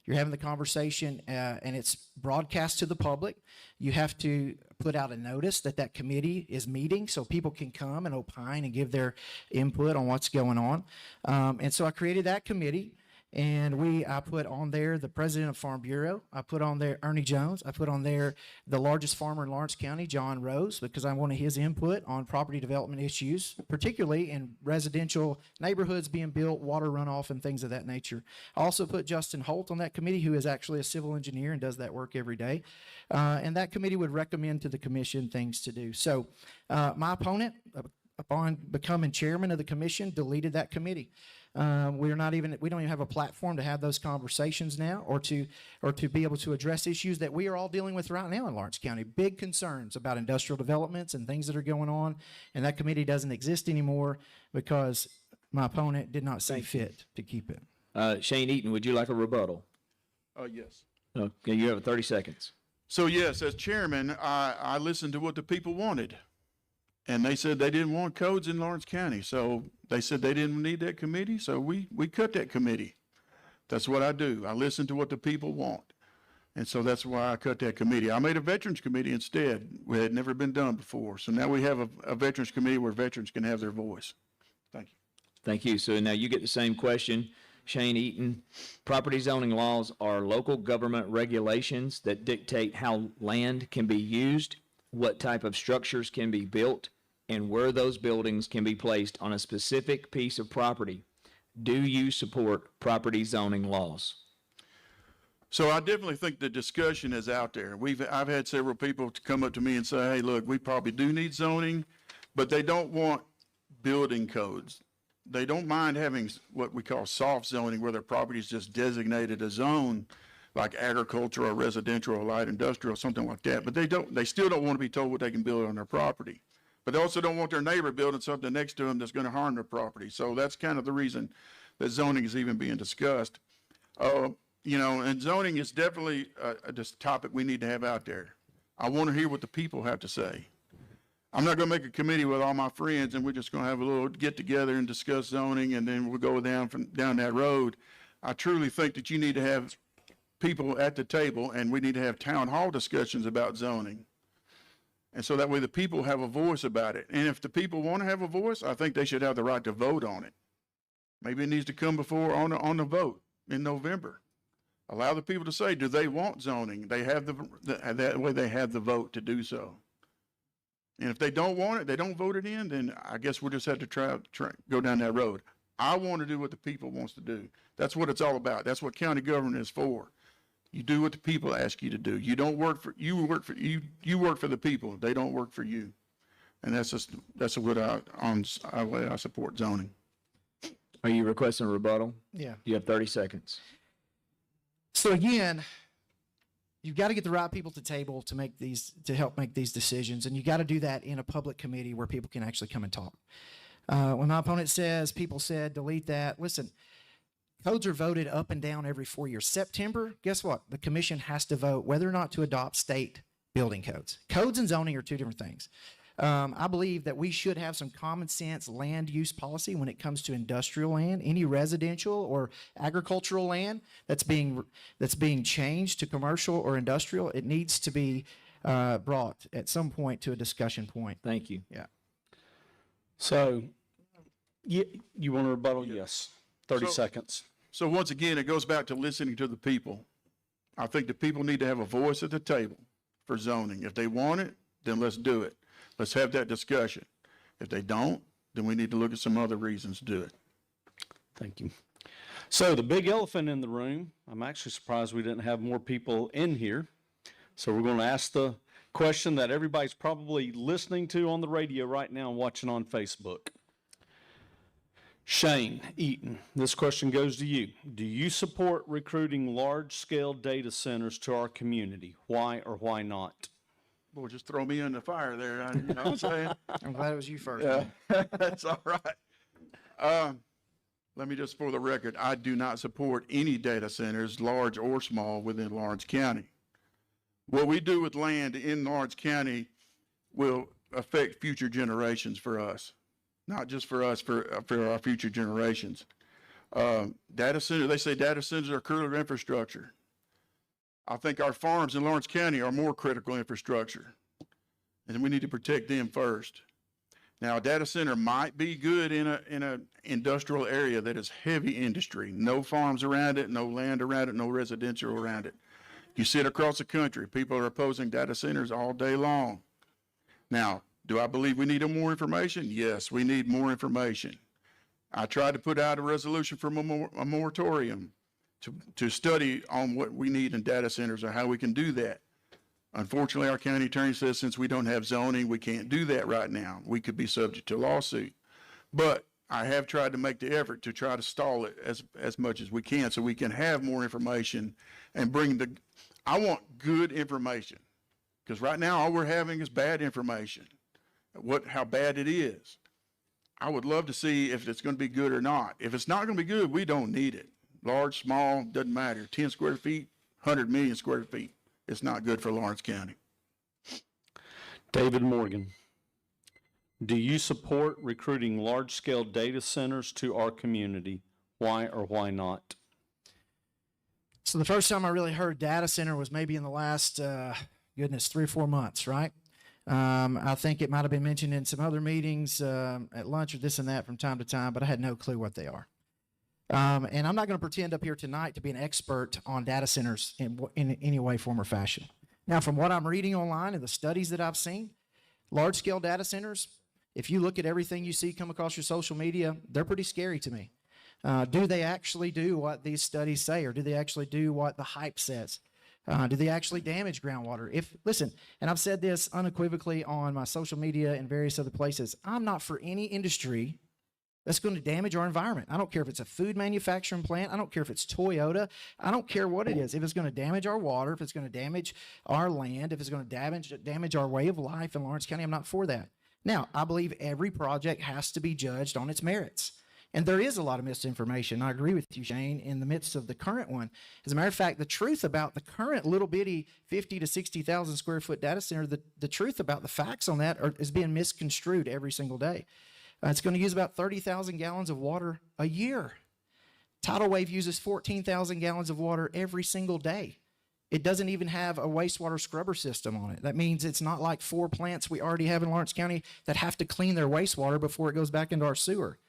You're having the conversation and it's broadcast to the public. You have to put out a notice that committee is meeting so people can come and opine and give their input on what's going on. And so I created that committee, and I put on there the president of Farm Bureau. I put on there Ernie Jones. I put on there the largest farmer in Lawrence County, John Rose, because I wanted his input on property development issues, particularly in residential neighborhoods being built, water runoff, and things of that nature. I also put Justin Holt on that committee, who is actually a civil engineer and does that work every day. And that committee would recommend to the commission things to do. So my opponent, upon becoming chairman of the commission, deleted that committee. We don't even have a platform to have those conversations now, or to be able to address issues that we are all dealing with right now in Lawrence County. Big concerns about industrial developments and things that are going on, and that committee doesn't exist anymore because my opponent did not see fit to keep it. Shane Eaton, would you like a rebuttal? Yes. Okay, you have 30 seconds. So yes, as chairman, I listened to what the people wanted. And they said they didn't want codes in Lawrence County. So they said they didn't need that committee. So we cut that committee. That's what I do. I listen to what the people want. And so that's why I cut that committee. I made a veterans committee instead. It had never been done before. So now we have a veterans committee where veterans can have their voice. Thank you. Thank you. So now you get the same question. Shane Eaton, property zoning laws are local government regulations that dictate how land can be used, what type of structures can be built, and where those buildings can be placed on a specific piece of property. Do you support property zoning laws? So I definitely think the discussion is out there. I've had several people to come up to me and say, hey, look, we probably do need zoning, but they don't want building codes. They don't mind having what we call soft zoning, where their property is just designated a zone, like agriculture or residential or light industrial, something like that. But they still don't want to be told what they can build on their property. But they also don't want their neighbor building something next to them that's going to harm their property. So that's kind of the reason that zoning is even being discussed. You know, and zoning is definitely a topic we need to have out there. I want to hear what the people have to say. I'm not going to make a committee with all my friends and we're just going to have a little get together and discuss zoning, and then we'll go down that road. I truly think that you need to have people at the table, and we need to have town hall discussions about zoning. And so that way the people have a voice about it. And if the people want to have a voice, I think they should have the right to vote on it. Maybe it needs to come before on the vote in November. Allow the people to say, do they want zoning? They have that way they have the vote to do so. And if they don't want it, they don't vote it in, then I guess we'll just have to try go down that road. I want to do what the people wants to do. That's what it's all about. That's what county government is for. You do what the people ask you to do. You don't work for you work for the people. They don't work for you. And that's what I support zoning. Are you requesting a rebuttal? Yeah. You have 30 seconds. So again, you've got to get the right people to table to help make these decisions, and you got to do that in a public committee where people can actually come and talk. When my opponent says, people said, delete that. Listen, codes are voted up and down every 4 years. September, guess what? The commission has to vote whether or not to adopt state building codes. Codes and zoning are two different things. I believe that we should have some common sense land use policy when it comes to industrial land. Any residential or agricultural land that's being changed to commercial or industrial, it needs to be brought at some point to a discussion point. Thank you. Yeah. So, you want to rebuttal? Yes. 30 So- seconds. So once again, it goes back to listening to the people. I think the people need to have a voice at the table for zoning. If they want it, then let's do it. Let's have that discussion. If they don't, then we need to look at some other reasons to do it. Thank you. So the big elephant in the room, I'm actually surprised we didn't have more people in here. So we're going to ask the question that everybody's probably listening to on the radio right now and watching on Facebook. Shane Eaton, this question goes to you. Do you support recruiting large-scale data centers to our community? Why or why not? Boy, just throw me in the fire there. You know what I'm saying? I'm glad it was you first. Yeah, that's all right. Let me just, for the record, I do not support any data centers, large or small, within Lawrence County. What we do with land in Lawrence County will affect future generations for us, not just for us, for our future generations. Data center, they say data centers are critical infrastructure. I think our farms in Lawrence County are more critical infrastructure, and we need to protect them first. Now, a data center might be good in a industrial area that is heavy industry, no farms around it, no land around it, no residential around it. You sit across the country, people are opposing data centers all day long. Now, do I believe we need more information? Yes, we need more information. I tried to put out a resolution for a moratorium to study on what we need in data centers or how we can do that. Unfortunately, our county attorney says since we don't have zoning, we can't do that right now. We could be subject to a lawsuit. But I have tried to make the effort to try to stall it as much as we can so we can have more information and I want good information. Because right now all we're having is bad information, how bad it is. I would love to see if it's going to be good or not. If it's not going to be good, we don't need it. Large, small, doesn't matter. 10 square feet, 100 million square feet. It's not good for Lawrence County. David Morgan, do you support recruiting large-scale data centers to our community? Why or why not? So the first time I really heard data center was maybe in the last, 3 or 4 months, right? I think it might have been mentioned in some other meetings at lunch or this and that from time to time, but I had no clue what they are. And I'm not going to pretend up here tonight to be an expert on data centers in any way, form, or fashion. Now, from what I'm reading online and the studies that I've seen, large-scale data centers, if you look at everything you see come across your social media, they're pretty scary to me. Do they actually do what these studies say, or do they actually do what the hype says? Do they actually damage groundwater? Listen, and I've said this unequivocally on my social media and various other places, I'm not for any industry that's going to damage our environment. I don't care if it's a food manufacturing plant. I don't care if it's Toyota. I don't care what it is. If it's going to damage our water, if it's going to damage our land, if it's going to damage our way of life in Lawrence County, I'm not for that. Now, I believe every project has to be judged on its merits. And there is a lot of misinformation. I agree with you, Shane, in the midst of the current one. As a matter of fact, the truth about the current little bitty 50 to 60,000 square foot data center, the truth about the facts on that is being misconstrued every single day. It's going to use about 30,000 gallons of water a year. Tidal Wave uses 14,000 gallons of water every single day. It doesn't even have a wastewater scrubber system on it. That means it's not like 4 plants we already have in Lawrence County that have to clean their wastewater before it goes back into our sewer.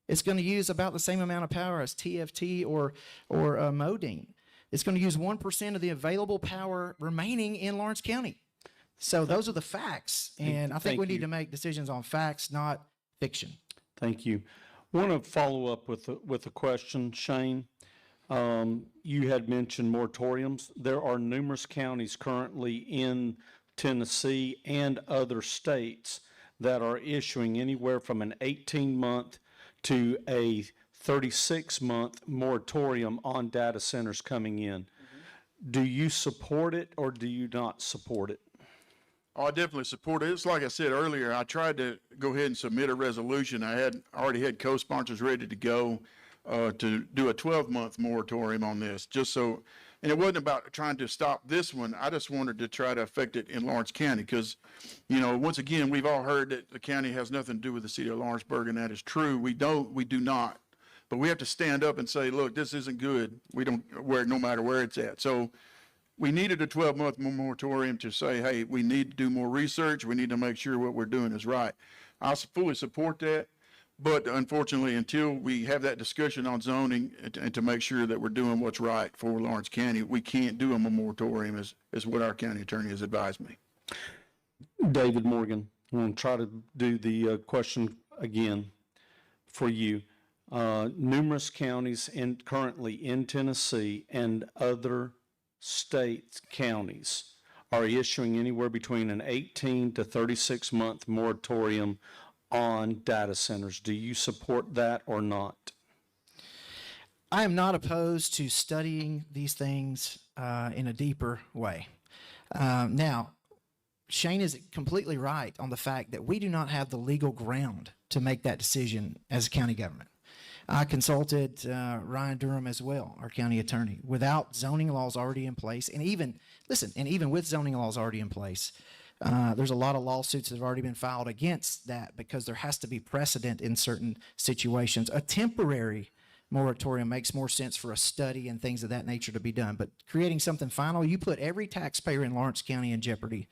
It's going to use about the same amount of power as TFT or Modine. It's going to use 1% of the available power remaining in Lawrence County. So those are the facts, and I think we need to make decisions on facts, not fiction. Thank you. I want to follow up with a question, Shane. You had mentioned moratoriums. There are numerous counties currently in Tennessee and other states that are issuing anywhere from an 18-month to a 36-month moratorium on data centers coming in. Mm-hmm. Do you support it or do you not support it? Oh, I definitely support it. It's like I said earlier, I tried to go ahead and submit a resolution. I already had co-sponsors ready to go to do a 12-month moratorium on this, and it wasn't about trying to stop this one. I just wanted to try to affect it in Lawrence County because, once again, we've all heard that the county has nothing to do with the city of Lawrenceburg, and that is true. We do not. But we have to stand up and say, look, this isn't good. We don't wear it no matter where it's at. So we needed a 12-month moratorium to say, hey, we need to do more research. We need to make sure what we're doing is right. I fully support that. But unfortunately, until we have that discussion on zoning and to make sure that we're doing what's right for Lawrence County, we can't do a moratorium is what our county attorney has advised me. David Morgan, I'm going to try to do the question again for you. Numerous counties currently in Tennessee and other states, counties, are issuing anywhere between an 18 to 36-month moratorium on data centers. Do you support that or not? I am not opposed to studying these things in a deeper way. Now, Shane is completely right on the fact that we do not have the legal ground to make that decision as a county government. I consulted Ryan Durham as well, our county attorney. Without zoning laws already in place, and even with zoning laws already in place, there's a lot of lawsuits that have already been filed against that because there has to be precedent in certain situations. A temporary moratorium makes more sense for a study and things of that nature to be done. But creating something final, you put every taxpayer in Lawrence County in jeopardy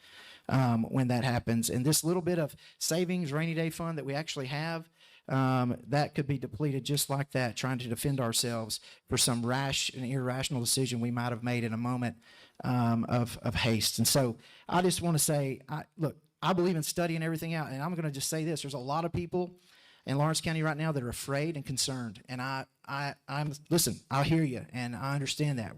when that happens. And this little bit of savings, rainy day fund that we actually have, that could be depleted just like that, trying to defend ourselves for some rash and irrational decision we might have made in a moment of haste. And so I just want to say, look, I believe in studying everything out, and I'm going to just say this. There's a lot of people in Lawrence County right now that are afraid and concerned. And I'm listen, I hear you, and I understand that.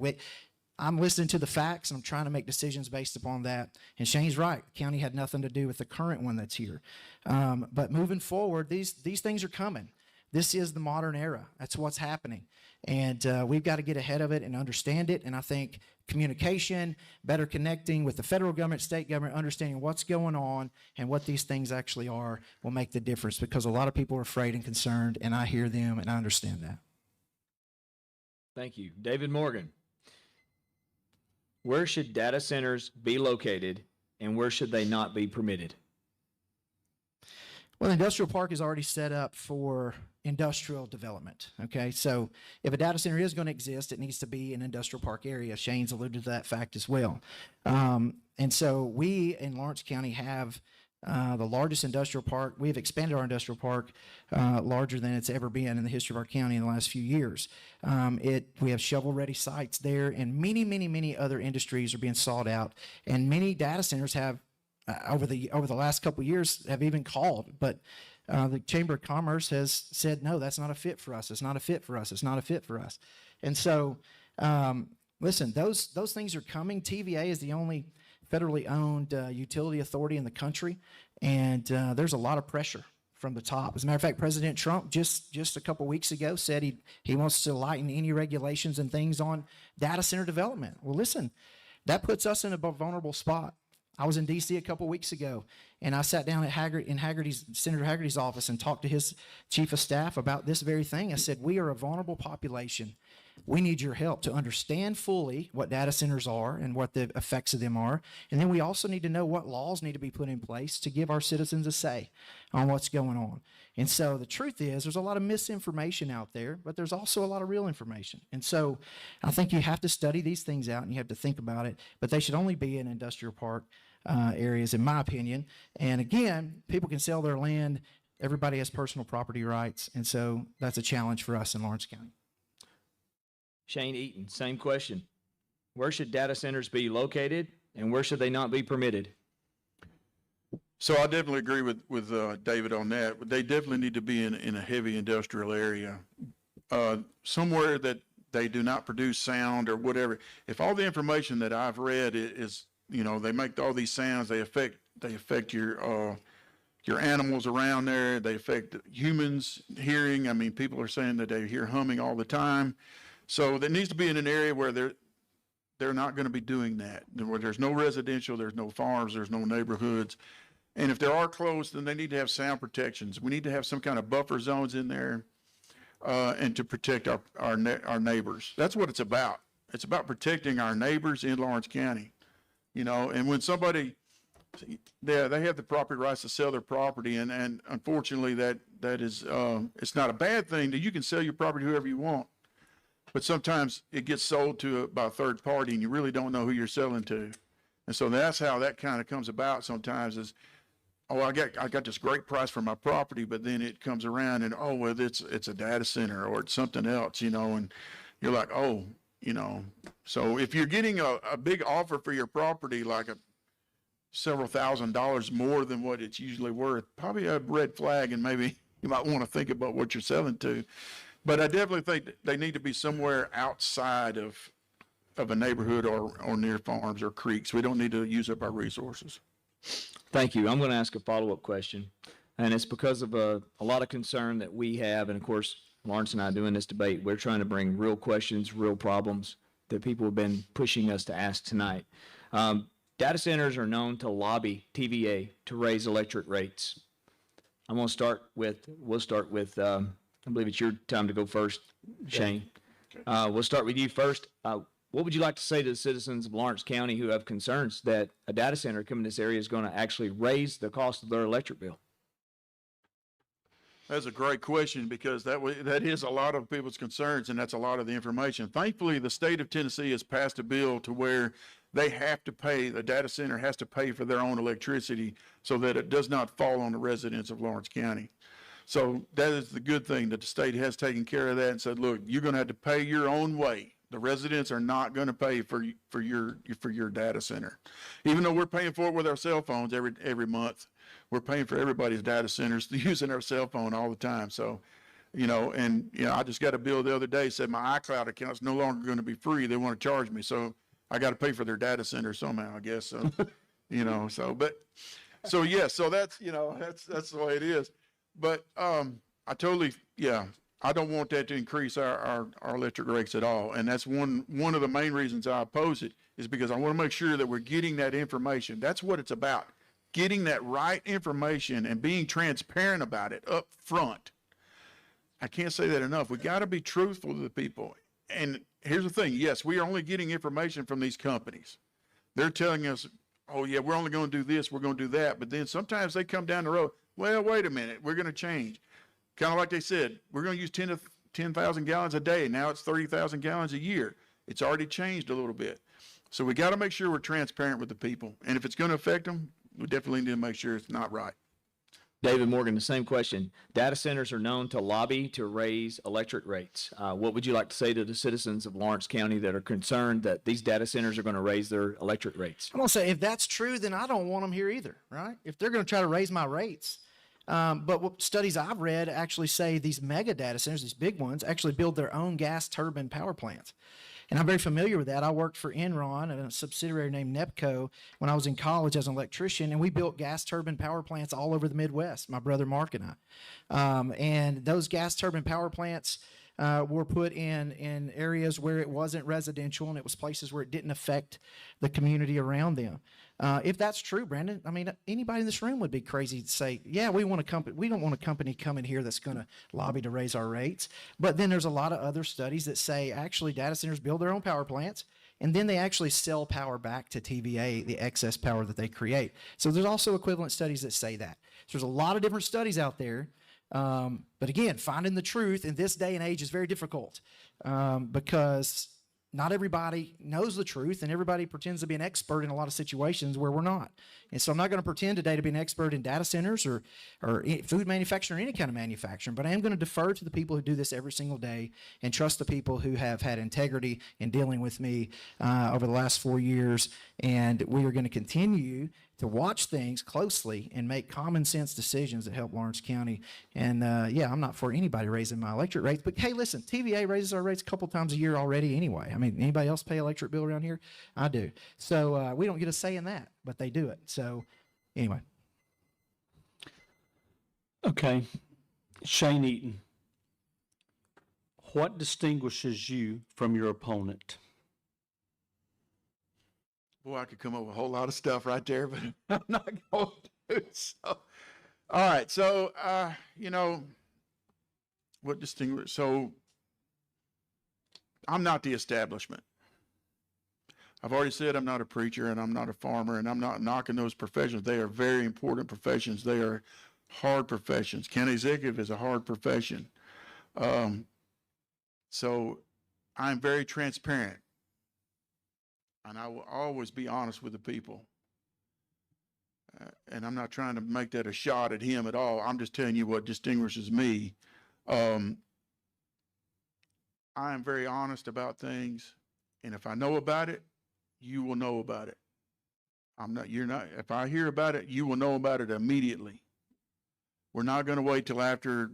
I'm listening to the facts, and I'm trying to make decisions based upon that. And Shane's right. The county had nothing to do with the current one that's here. But moving forward, these things are coming. This is the modern era. That's what's happening. And we've got to get ahead of it and understand it. And I think communication, better connecting with the federal government, state government, understanding what's going on and what these things actually are will make the difference, because a lot of people are afraid and concerned, and I hear them and I understand that. Thank you. David Morgan. Where should data centers be located, and where should they not be permitted? Well, the industrial park is already set up for industrial development. Okay, so if a data center is going to exist, it needs to be an industrial park area. Shane's alluded to that fact as well. And so we in Lawrence County have the largest industrial park. We have expanded our industrial park larger than it's ever been in the history of our county in the last few years. We have shovel-ready sites there, and many other industries are being sought out, and many data centers have over the last couple of years have even called, but the Chamber of Commerce has said, no, that's not a fit for us. It's not a fit for us. It's not a fit for us. And so, listen, those things are coming. TVA is the only federally owned utility authority in the country, and there's a lot of pressure from the top. As a matter of fact, President Trump just a couple weeks ago said he wants to lighten any regulations and things on data center development. Well, listen, that puts us in a vulnerable spot. I was in D.C. a couple weeks ago, and I sat down at Senator Haggerty's office and talked to his chief of staff about this very thing. I said, we are a vulnerable population. We need your help to understand fully what data centers are and what the effects of them are. And then we also need to know what laws need to be put in place to give our citizens a say on what's going on. And so the truth is, there's a lot of misinformation out there, but there's also a lot of real information. And so I think you have to study these things out and you have to think about it, but they should only be in industrial park areas, in my opinion. And again, people can sell their land. Everybody has personal property rights. And so that's a challenge for us in Lawrence County. Shane Eaton, same question. Where should data centers be located, and where should they not be permitted? So I definitely agree with David on that. They definitely need to be in a heavy industrial area, somewhere that they do not produce sound or whatever. If all the information that I've read is, they make all these sounds, they affect your animals around there, they affect humans' hearing. I mean, people are saying that they hear humming all the time. So there needs to be in an area where they're not going to be doing that, where there's no residential, there's no farms, there's no neighborhoods. And if there are close, then they need to have sound protections. We need to have some kind of buffer zones in there, and to protect our neighbors. That's what it's about. It's about protecting our neighbors in Lawrence County. And when somebody, they have the property rights to sell their property, and unfortunately that is, it's not a bad thing that you can sell your property to whoever you want. But sometimes it gets sold by a third party and you really don't know who you're selling to. And so that's how that kind of comes about sometimes is, oh, I got this great price for my property, but then it comes around and, oh, well, it's a data center or it's something else, and you're like, oh, so if you're getting a big offer for your property, like several $1,000s more than what it's usually worth, probably a red flag, and maybe you might want to think about what you're selling to. But I definitely think they need to be somewhere outside of a neighborhood or near farms or creeks. We don't need to use up our resources. Thank you. I'm going to ask a follow-up question, and it's because of a lot of concern that we have, and of course, Lawrence and I doing this debate, we're trying to bring real questions, real problems that people have been pushing us to ask tonight. Data centers are known to lobby TVA to raise electric rates. We'll start with, I believe it's your time to go first, Shane. We'll start with you first. What would you like to say to the citizens of Lawrence County who have concerns that a data center coming to this area is going to actually raise the cost of their electric bill? That's a great question because that is a lot of people's concerns, and that's a lot of the information. Thankfully, the state of Tennessee has passed a bill to where they have to pay, the data center has to pay for their own electricity so that it does not fall on the residents of Lawrence County. So that is the good thing, that the state has taken care of that and said, look, you're going to have to pay your own way. The residents are not going to pay for your data center. Even though we're paying for it with our cell phones every month, we're paying for everybody's data centers using our cell phone all the time. So, I just got a bill the other day said my iCloud account is no longer going to be free. They want to charge me. So I got to pay for their data center somehow, I guess. So, so that's, that's the way it is. But I don't want that to increase our electric rates at all. And that's one of the main reasons I oppose it, is because I want to make sure that we're getting that information. That's what it's about, getting that right information and being transparent about it up front. I can't say that enough. We got to be truthful to the people. And here's the thing. Yes, we are only getting information from these companies. They're telling us, oh yeah, we're only going to do this, we're going to do that. But then sometimes they come down the road, well, wait a minute, we're going to change. Kind of like they said, we're going to use 10,000 gallons a day. Now it's 30,000 gallons a year. It's already changed a little bit. So we got to make sure we're transparent with the people. And if it's going to affect them, we definitely need to make sure it's not right. David Morgan, the same question. Data centers are known to lobby to raise electric rates. What would you like to say to the citizens of Lawrence County that are concerned that these data centers are going to raise their electric rates? I'm going to say, if that's true, then I don't want them here either, right? If they're going to try to raise my rates. But what studies I've read actually say these mega data centers, these big ones, actually build their own gas turbine power plants. And I'm very familiar with that. I worked for Enron and a subsidiary named NEPCO when I was in college as an electrician, and we built gas turbine power plants all over the Midwest, my brother Mark and I. And those gas turbine power plants were put in areas where it wasn't residential, and it was places where it didn't affect the community around them. If that's true, Brandon, I mean, anybody in this room would be crazy to say, yeah, we don't want a company coming here that's going to lobby to raise our rates. But then there's a lot of other studies that say actually data centers build their own power plants, and then they actually sell power back to TVA, the excess power that they create. So there's also equivalent studies that say that. So there's a lot of different studies out there. But again, finding the truth in this day and age is very difficult because not everybody knows the truth, and everybody pretends to be an expert in a lot of situations where we're not. And so I'm not going to pretend today to be an expert in data centers or food manufacturing or any kind of manufacturing, but I am going to defer to the people who do this every single day and trust the people who have had integrity in dealing with me over the last 4 years. And we are going to continue to watch things closely and make common sense decisions that help Lawrence County. And I'm not for anybody raising my electric rates, but hey, listen, TVA raises our rates a couple times a year already anyway. I mean, anybody else pay electric bill around here? I do. So we don't get a say in that, but they do it. So anyway. Okay. Shane Eaton, what distinguishes you from your opponent? Boy, I could come up with a whole lot of stuff right there, but I'm not going to. So, all right. So, what distinguishes? So, I'm not the establishment. I've already said I'm not a preacher and I'm not a farmer, and I'm not knocking those professions. They are very important professions. They are hard professions. County executive is a hard profession. So I'm very transparent. And I will always be honest with the people. And I'm not trying to make that a shot at him at all. I'm just telling you what distinguishes me. I am very honest about things. And if I know about it, you will know about it. If I hear about it, you will know about it immediately. We're not going to wait till after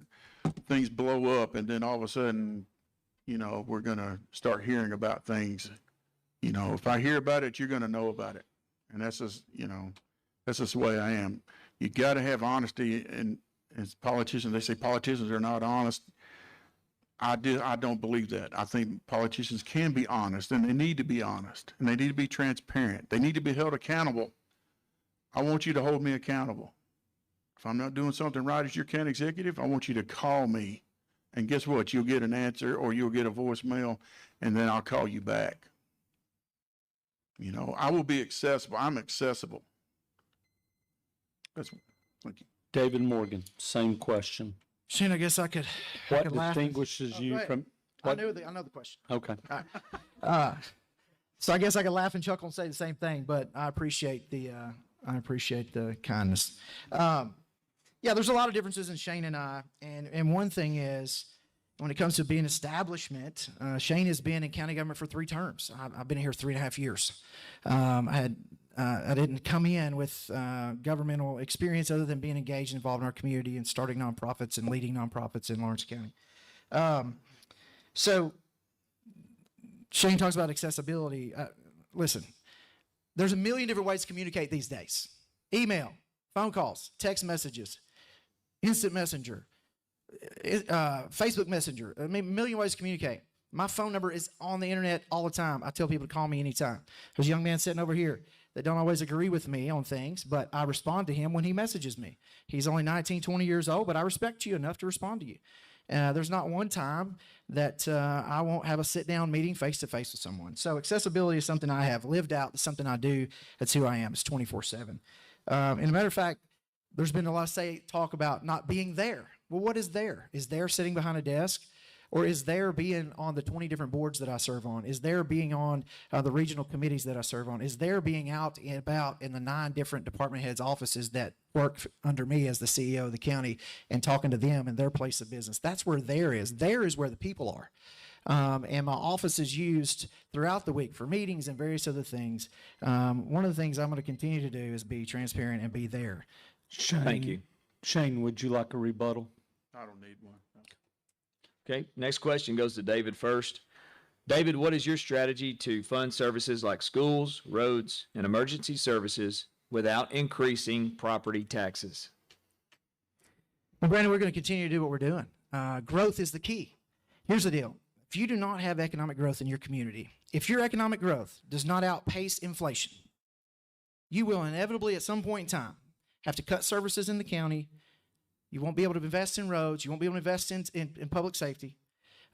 things blow up and then all of a sudden, we're going to start hearing about things. If I hear about it, you're going to know about it. And that's just, that's just the way I am. You got to have honesty. And as politicians, they say politicians are not honest. I don't believe that. I think politicians can be honest, and they need to be honest, and they need to be transparent. They need to be held accountable. I want you to hold me accountable. If I'm not doing something right as your county executive, I want you to call me. And guess what? You'll get an answer or you'll get a voicemail, and then I'll call you back. I will be accessible. I'm accessible. Thank you. David Morgan, same question. Shane, I guess I could What laugh. distinguishes you ahead. from? I What? know the question. Okay. So I guess I could laugh and chuckle and say the same thing, but I appreciate the kindness. Yeah, there's a lot of differences in Shane and I, and one thing is when it comes to being establishment, Shane has been in county government for 3 terms. I've been here 3.5 years. I didn't come in with governmental experience other than being engaged and involved in our community and starting nonprofits and leading nonprofits in Lawrence County. So Shane talks about accessibility. Listen, there's a million different ways to communicate these days. Email, phone calls, text messages, instant messenger, Facebook Messenger. I mean, a million ways to communicate. My phone number is on the internet all the time. I tell people to call me anytime. There's a young man sitting over here that don't always agree with me on things, but I respond to him when he messages me. He's only 19, 20 years old, but I respect you enough to respond to you. There's not one time that I won't have a sit-down meeting face-to-face with someone. So accessibility is something I have lived out. It's something I do. That's who I am. It's 24/7. And a matter of fact, there's been a lot of talk about not being there. Well, what is there? Is there sitting behind a desk? Or is there being on the 20 different boards that I serve on? Is there being on the regional committees that I serve on? Is there being out and about in the 9 different department heads' offices that work under me as the CEO of the county and talking to them in their place of business? That's where there is. There is where the people are. And my office is used throughout the week for meetings and various other things. One of the things I'm going to continue to do is be transparent and be there. Thank you. Shane, would you like a rebuttal? I don't need one. Okay, next question goes to David first. David, what is your strategy to fund services like schools, roads, and emergency services without increasing property taxes? Well, Brandon, we're going to continue to do what we're doing. Growth is the key. Here's the deal. If you do not have economic growth in your community, if your economic growth does not outpace inflation, you will inevitably at some point in time have to cut services in the county. You won't be able to invest in roads. You won't be able to invest in public safety.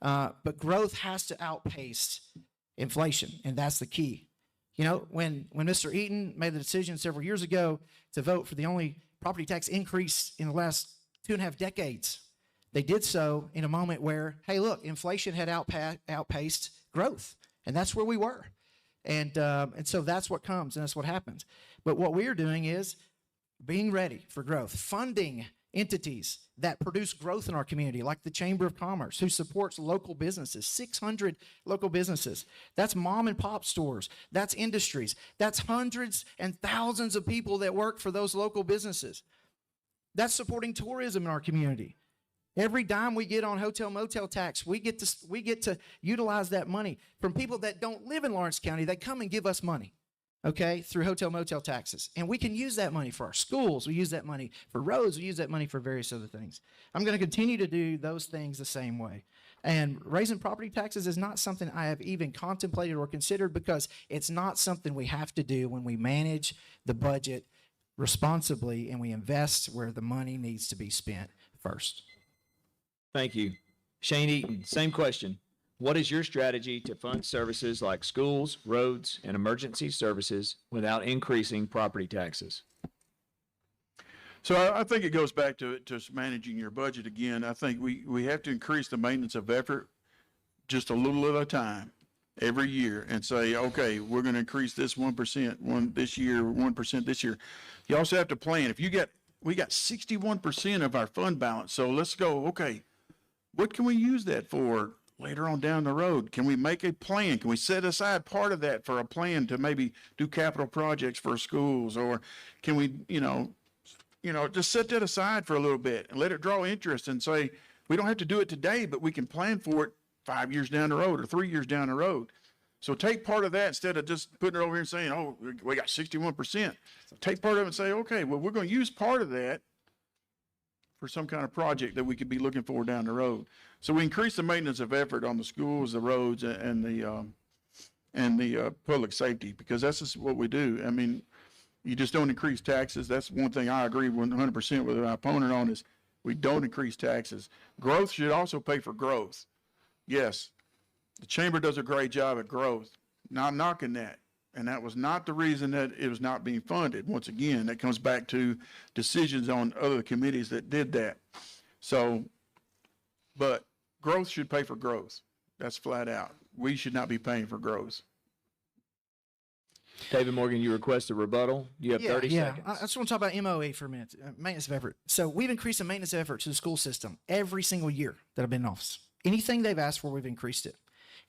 But growth has to outpace inflation, and that's the key. When Mr. Eaton made the decision several years ago to vote for the only property tax increase in the last 2.5 decades, they did so in a moment where, hey, look, inflation had outpaced growth, and that's where we were. And so that's what comes, and that's what happens. But what we're doing is being ready for growth, funding entities that produce growth in our community, like the Chamber of Commerce, who supports local businesses, 600 local businesses. That's mom and pop stores. That's industries. That's hundreds and thousands of people that work for those local businesses. That's supporting tourism in our community. Every dime we get on hotel motel tax, we get to utilize that money from people that don't live in Lawrence County. They come and give us money. Okay, through hotel motel taxes. And we can use that money for our schools. We use that money for roads. We use that money for various other things. I'm going to continue to do those things the same way. And raising property taxes is not something I have even contemplated or considered because it's not something we have to do when we manage the budget responsibly and we invest where the money needs to be spent first. Thank you. Shane Eaton, same question. What is your strategy to fund services like schools, roads, and emergency services without increasing property taxes? So I think it goes back to managing your budget again. I think we have to increase the maintenance of effort. just a little at a time every year and say, okay, we're going to increase this 1% this year, 1% this year. You also have to plan. We got 61% of our fund balance. So let's go, okay, what can we use that for later on down the road? Can we make a plan? Can we set aside part of that for a plan to maybe do capital projects for schools? Or can we, just set that aside for a little bit and let it draw interest and say, we don't have to do it today, but we can plan for it 5 years down the road or 3 years down the road. So take part of that instead of just putting it over here and saying, oh, we got 61%. Take part of it and say, okay, well, we're going to use part of that for some kind of project that we could be looking for down the road. So we increase the maintenance of effort on the schools, the roads, and the public safety, because that's just what we do. I mean, you just don't increase taxes. That's one thing I agree 100% with my opponent on is we don't increase taxes. Growth should also pay for growth. Yes, the chamber does a great job at growth. Not knocking that. And that was not the reason that it was not being funded. Once again, that comes back to decisions on other committees that did that. So, but growth should pay for growth. That's flat out. We should not be paying for growth. David Morgan, you request a rebuttal. You have 30 seconds. I just want to talk about MOE for a minute, maintenance of effort. So we've increased the maintenance of effort to the school system every single year that I've been in office. Anything they've asked for, we've increased it.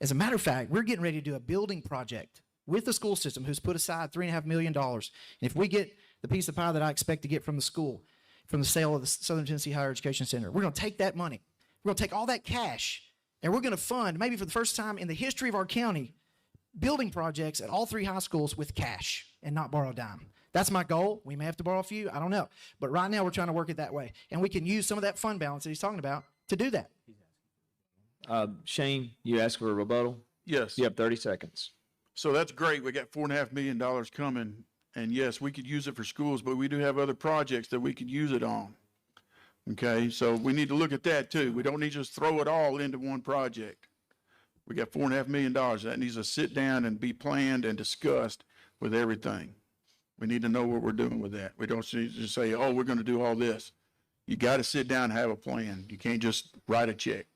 As a matter of fact, we're getting ready to do a building project with the school system who's put aside $3.5 million. And if we get the piece of pie that I expect to get from the school, from the sale of the Southern Tennessee Higher Education Center, we're going to take that money. We're going to take all that cash, and we're going to fund, maybe for the first time in the history of our county, building projects at all 3 high schools with cash and not borrow a dime. That's my goal. We may have to borrow a few. I don't know. But right now, we're trying to work it that way. And we can use some of that fund balance that he's talking about to do that. Shane, you asked for a rebuttal? Yes. You have 30 seconds. So that's great. We got $4.5 million coming. And yes, we could use it for schools, but we do have other projects that we could use it on. Okay, so we need to look at that too. We don't need to just throw it all into one project. We got $4.5 million. That needs to sit down and be planned and discussed with everything. We need to know what we're doing with that. We don't need to say, oh, we're going to do all this. You got to sit down and have a plan. You can't just write a check.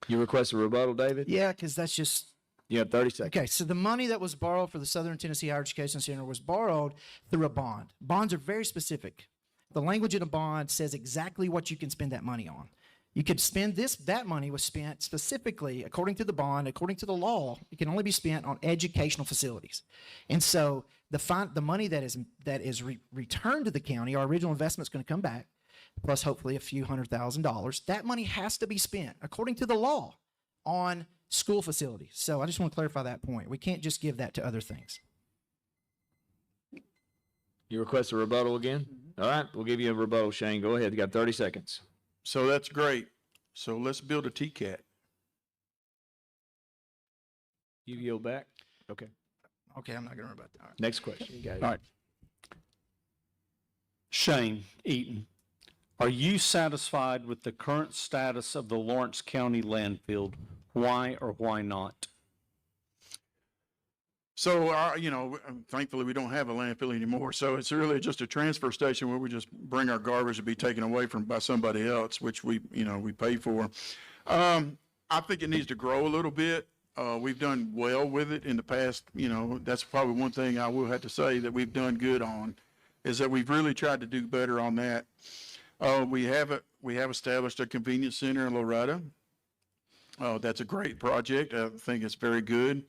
You request a rebuttal, David? Yeah, because that's just... You have 30 seconds. Okay, so the money that was borrowed for the Southern Tennessee Higher Education Center was borrowed through a bond. Bonds are very specific. The language in a bond says exactly what you can spend that money on. You could spend that money was spent specifically, according to the bond, according to the law, it can only be spent on educational facilities. And so the money that is returned to the county, our original investment is going to come back, plus hopefully a few $100,000. That money has to be spent, according to the law, on school facilities. So I just want to clarify that point. We can't just give that to other things. You request a rebuttal again? All right, we'll give you a rebuttal, Shane. Go ahead. You got 30 seconds. So that's great. So let's build a TCAT. You yield back? Okay. Okay, I'm not going to worry about that. All right. Next question. You got it. All right. Shane Eaton, are you satisfied with the current status of the Lawrence County landfill? Why or why not? So, thankfully we don't have a landfill anymore. So it's really just a transfer station where we just bring our garbage to be taken away by somebody else, which we pay for. I think it needs to grow a little bit. We've done well with it in the past. That's probably one thing I will have to say that we've done good on, is that we've really tried to do better on that. We have established a convenience center in Loretta. That's a great project. I think it's very good.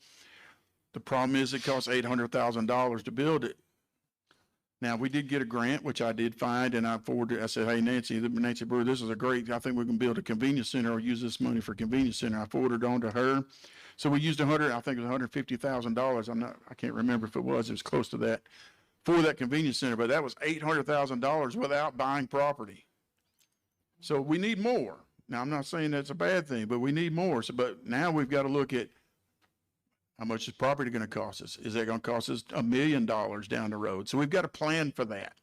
The problem is it costs $800,000 to build it. Now, we did get a grant, which I did find, and I forwarded. I said, hey, Nancy Brewer, this is a great, I think we can build a convenience center or use this money for convenience center. I forwarded it on to her. So we used I think it was $150,000. I can't remember if it was close to that for that convenience center, but that was $800,000 without buying property. So we need more. Now, I'm not saying that's a bad thing, but we need more. So, but now we've got to look at how much is property going to cost us? Is that going to cost us $1 million down the road? So we've got to plan for that.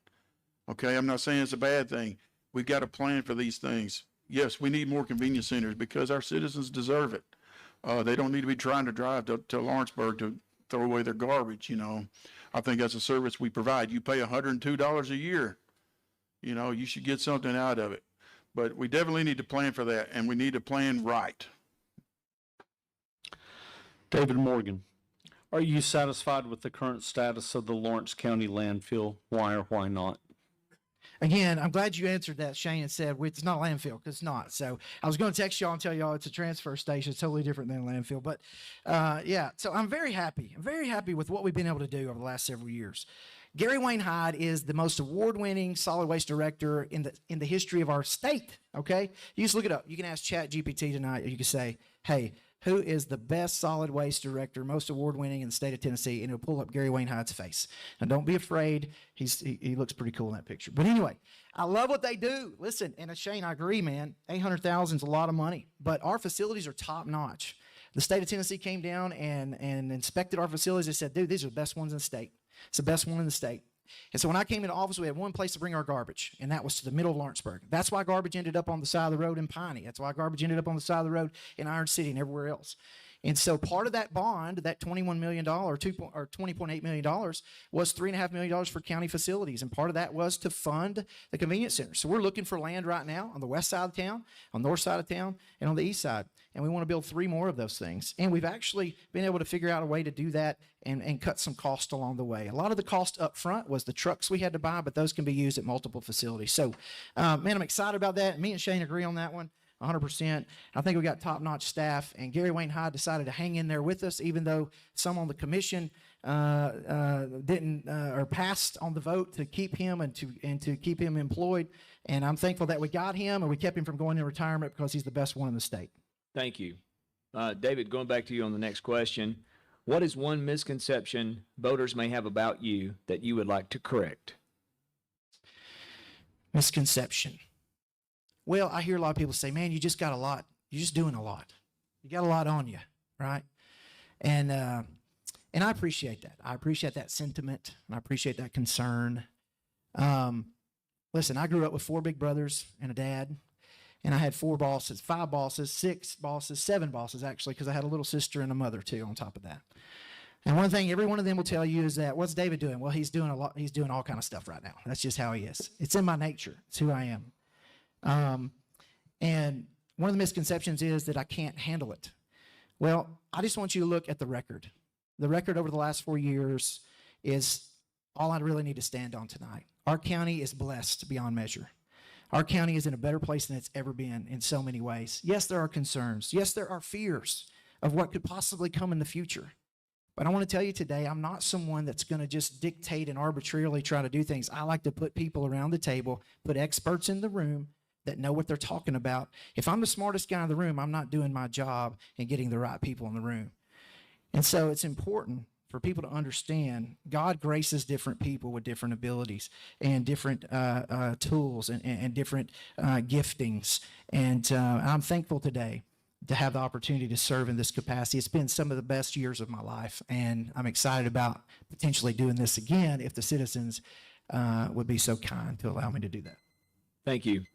Okay, I'm not saying it's a bad thing. We've got to plan for these things. Yes, we need more convenience centers because our citizens deserve it. They don't need to be trying to drive to Lawrenceburg to throw away their garbage. I think that's a service we provide. You pay $102 a year. You should get something out of it. But we definitely need to plan for that, and we need to plan right. David Morgan, are you satisfied with the current status of the Lawrence County landfill? Why or why not? Again, I'm glad you answered that, Shane, and said it's not a landfill, because it's not. So I was going to text y'all and tell y'all it's a transfer station. It's totally different than a landfill. But yeah, so I'm very happy. I'm very happy with what we've been able to do over the last several years. Gary Wayne Hyde is the most award-winning solid waste director in the history of our state. Okay, you just look it up. You can ask ChatGPT tonight. You can say, "Hey, who is the best solid waste director, most award-winning in the state of Tennessee?" And it'll pull up Gary Wayne Hyde's face. Now, don't be afraid. He looks pretty cool in that picture. But anyway, I love what they do. Listen, and Shane, I agree, man. $800,000 is a lot of money, but our facilities are top-notch. The state of Tennessee came down and inspected our facilities. They said, "Dude, these are the best ones in the state." It's the best one in the state. And so when I came into office, we had one place to bring our garbage, and that was to the middle of Lawrenceburg. That's why garbage ended up on the side of the road in Piney. That's why garbage ended up on the side of the road in Iron City and everywhere else. And so part of that bond, that $21 million or $20.8 million, was $3.5 million for county facilities. And part of that was to fund the convenience center. So we're looking for land right now on the west side of town, on the north side of town, and on the east side. And we want to build 3 more of those things. And we've actually been able to figure out a way to do that and cut some cost along the way. A lot of the cost up front was the trucks we had to buy, but those can be used at multiple facilities. So, man, I'm excited about that. Me and Shane agree on that one. 100%. I think we got top-notch staff, and Gary Wayne Hyde decided to hang in there with us, even though some on the commission didn't or passed on the vote to keep him and to keep him employed. And I'm thankful that we got him and we kept him from going into retirement because he's the best one in the state. Thank you. David, going back to you on the next question, what is one misconception voters may have about you that you would like to correct? Misconception. Well, I hear a lot of people say, "Man, you just got a lot. You're just doing a lot. You got a lot on you," right? And I appreciate that. I appreciate that sentiment, and I appreciate that concern. Listen, I grew up with 4 big brothers and a dad, and I had 4 bosses, 5 bosses, 6 bosses, 7 bosses, actually, because I had a little sister and a mother, too, on top of that. And one thing every one of them will tell you is that, what's David doing? Well, he's doing a lot. He's doing all kind of stuff right now. That's just how he is. It's in my nature. It's who I am. And one of the misconceptions is that I can't handle it. Well, I just want you to look at the record. The record over the last 4 years is all I really need to stand on tonight. Our county is blessed beyond measure. Our county is in a better place than it's ever been in so many ways. Yes, there are concerns. Yes, there are fears of what could possibly come in the future. But I want to tell you today, I'm not someone that's going to just dictate and arbitrarily try to do things. I like to put people around the table, put experts in the room that know what they're talking about. If I'm the smartest guy in the room, I'm not doing my job and getting the right people in the room. And so it's important for people to understand God graces different people with different abilities and different tools and different giftings. And I'm thankful today to have the opportunity to serve in this capacity. It's been some of the best years of my life, and I'm excited about potentially doing this again if the citizens would be so kind to allow me to do that. Thank you.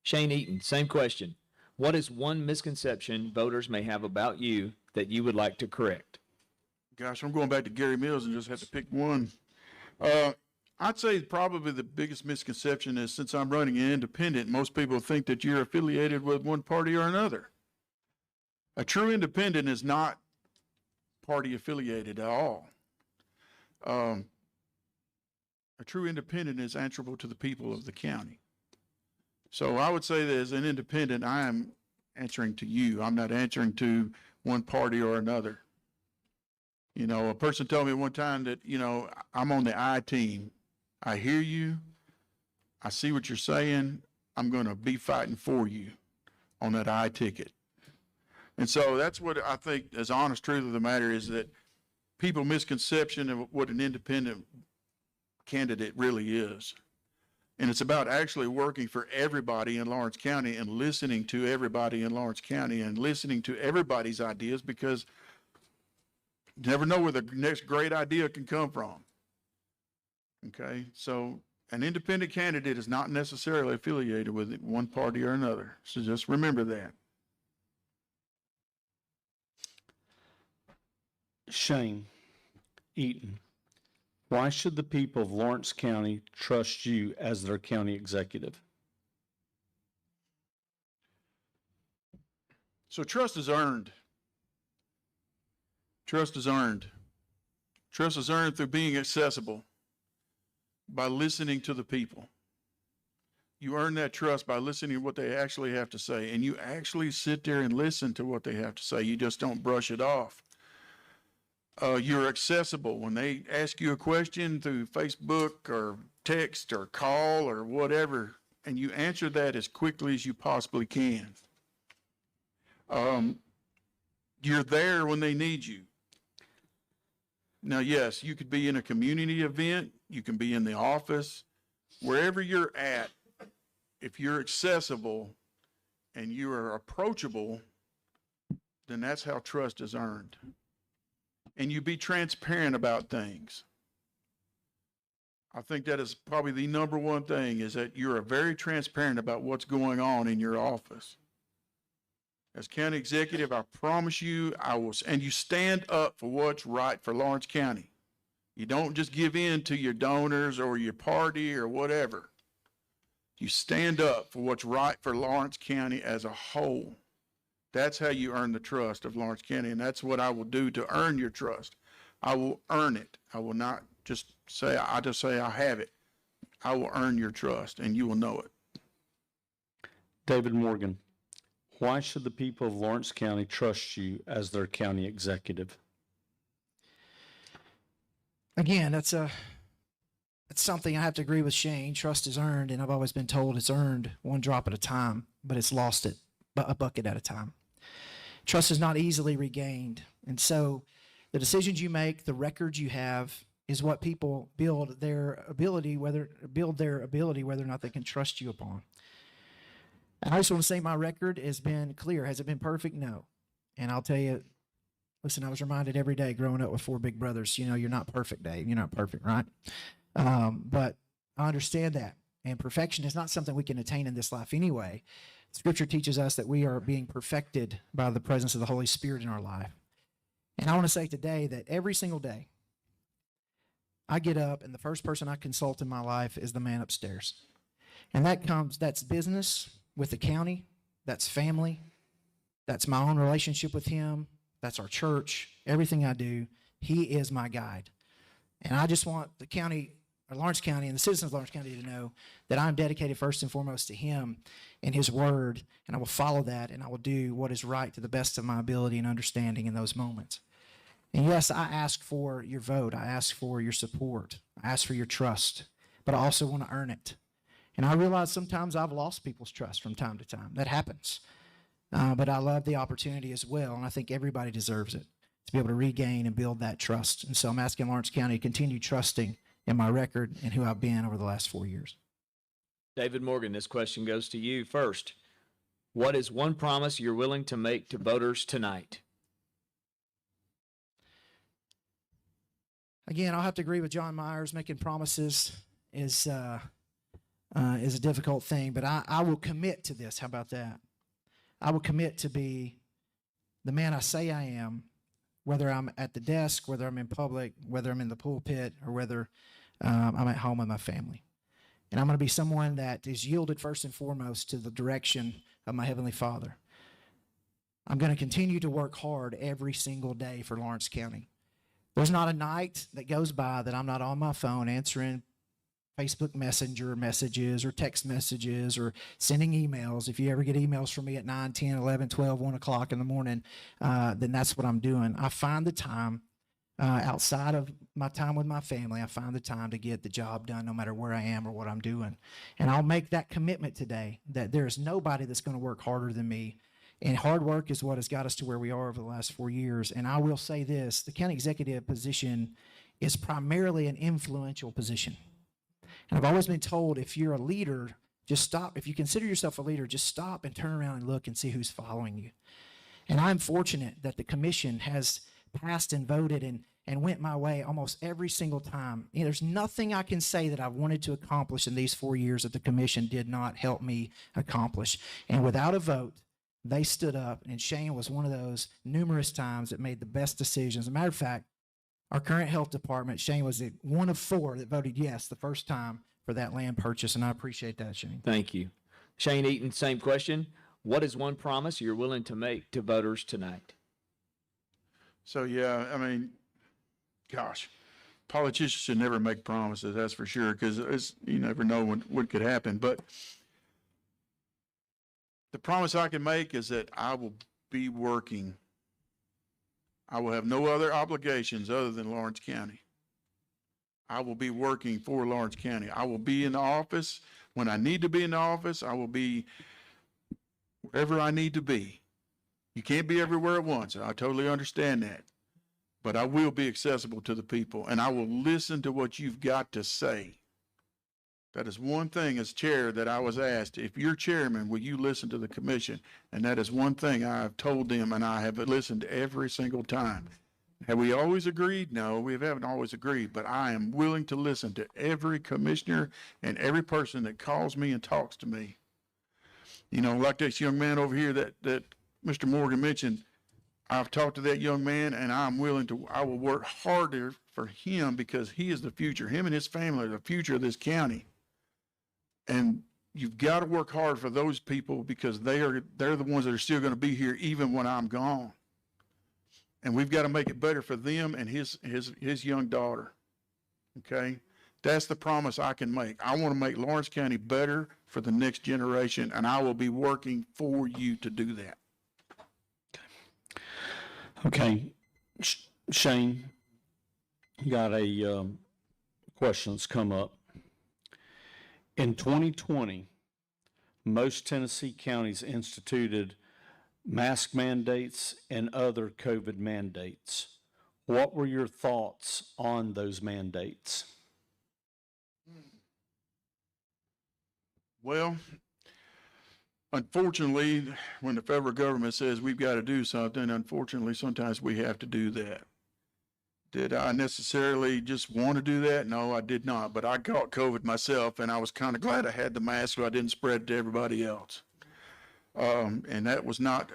Shane Eaton, same question. What is one misconception voters may have about you that you would like to correct? Gosh, I'm going back to Gary Mills and just have to pick one. I'd say probably the biggest misconception is, since I'm running an independent, most people think that you're affiliated with one party or another. A true independent is not party affiliated at all. A true independent is answerable to the people of the county. So I would say that as an independent, I am answering to you. I'm not answering to one party or another. You know, a person told me one time that, you know, I'm on the I team. I hear you. I see what you're saying. I'm going to be fighting for you on that I ticket. And so that's what I think is the honest truth of the matter, is that people misconception of what an independent candidate really is. And it's about actually working for everybody in Lawrence County and listening to everybody in Lawrence County and listening to everybody's ideas, because you never know where the next great idea can come from. Okay, so an independent candidate is not necessarily affiliated with one party or another. So just remember that. Shane Eaton, why should the people of Lawrence County trust you as their county executive? So trust is earned. Trust is earned. Trust is earned through being accessible, by listening to the people. You earn that trust by listening to what they actually have to say, and you actually sit there and listen to what they have to say. You just don't brush it off. You're accessible. When they ask you a question through Facebook or text or call or whatever, and you answer that as quickly as you possibly can. You're there when they need you. Now, yes, you could be in a community event, you can be in the office, wherever you're at. If you're accessible and you are approachable, then that's how trust is earned. And you be transparent about things. I think that is probably the number one thing, is that you're very transparent about what's going on in your office. As county executive, I promise you, and you stand up for what's right for Lawrence County. You don't just give in to your donors or your party or whatever. You stand up for what's right for Lawrence County as a whole. That's how you earn the trust of Lawrence County, and that's what I will do to earn your trust. I will earn it. I will not just say I have it. I will earn your trust, and you will know it. David Morgan, why should the people of Lawrence County trust you as their county executive? Again, that's something I have to agree with Shane. Trust is earned, and I've always been told it's earned one drop at a time, but it's lost it a bucket at a time. Trust is not easily regained, and so the decisions you make, the records you have, is what people build their ability, whether or not they can trust you upon. And I just want to say my record has been clear. Has it been perfect? No. And I'll tell you, listen, I was reminded every day growing up with four big brothers, you're not perfect, Dave. You're not perfect, right? But I understand that. And perfection is not something we can attain in this life anyway. Scripture teaches us that we are being perfected by the presence of the Holy Spirit in our life. And I want to say today that every single day, I get up and the first person I consult in my life is the man upstairs. And that's business with the county, that's family, that's my own relationship with him, that's our church, everything I do, he is my guide. And I just want the county, or Lawrence County, and the citizens of Lawrence County to know that I'm dedicated first and foremost to him and his word, and I will follow that, and I will do what is right to the best of my ability and understanding in those moments. And yes, I ask for your vote. I ask for your support. I ask for your trust, but I also want to earn it. And I realize sometimes I've lost people's trust from time to time. That happens. But I love the opportunity as well, and I think everybody deserves it, to be able to regain and build that trust. And so I'm asking Lawrence County to continue trusting in my record and who I've been over the last 4 years. David Morgan, this question goes to you first. What is one promise you're willing to make to voters tonight? Again, I'll have to agree with John Myers. Making promises is a difficult thing, but I will commit to this. How about that? I will commit to be the man I say I am, whether I'm at the desk, whether I'm in public, whether I'm in the pulpit, or whether I'm at home with my family. And I'm going to be someone that is yielded first and foremost to the direction of my Heavenly Father. I'm going to continue to work hard every single day for Lawrence County. There's not a night that goes by that I'm not on my phone answering Facebook Messenger messages or text messages or sending emails. If you ever get emails from me at 9, 10, 11, 12, 1 o'clock in the morning, then that's what I'm doing. I find the time outside of my time with my family, I find the time to get the job done no matter where I am or what I'm doing. And I'll make that commitment today that there's nobody that's going to work harder than me. And hard work is what has got us to where we are over the last 4 years. And I will say this, the county executive position is primarily an influential position. And I've always been told, if you're a leader, just stop. If you consider yourself a leader, just stop and turn around and look and see who's following you. And I'm fortunate that the commission has passed and voted and went my way almost every single time. There's nothing I can say that I've wanted to accomplish in these 4 years that the commission did not help me accomplish. And without a vote, they stood up, and Shane was one of those numerous times that made the best decisions. As a matter of fact, our current health department, Shane was one of 4 that voted yes the first time for that land purchase, and I appreciate that, Shane. Thank you. Shane Eaton, same question. What is one promise you're willing to make to voters tonight? So, yeah, I mean, gosh, politicians should never make promises, that's for sure, because you never know what could happen. But the promise I can make is that I will be working. I will have no other obligations other than Lawrence County. I will be working for Lawrence County. I will be in the office when I need to be in the office. I will be wherever I need to be. You can't be everywhere at once. I totally understand that. But I will be accessible to the people, and I will listen to what you've got to say. That is one thing as chair that I was asked, if you're chairman, will you listen to the commission? And that is one thing I've told them, and I have listened every single time. Have we always agreed? No, we haven't always agreed, but I am willing to listen to every commissioner and every person that calls me and talks to me. You know, like this young man over here that Mr. Morgan mentioned, I've talked to that young man, and I will work harder for him because he is the future. Him and his family are the future of this county. And you've got to work hard for those people because they're the ones that are still going to be here even when I'm gone. And we've got to make it better for them and his young daughter. Okay? That's the promise I can make. I want to make Lawrence County better for the next generation, and I will be working for you to do that. Okay, Shane, you got a question that's come up. In 2020, most Tennessee counties instituted mask mandates and other COVID mandates. What were your thoughts on those mandates? Well, unfortunately, when the federal government says we've got to do something, unfortunately, sometimes we have to do that. Did I necessarily just want to do that? No, I did not. But I caught COVID myself, and I was kind of glad I had the mask so I didn't spread it to everybody else. And that was not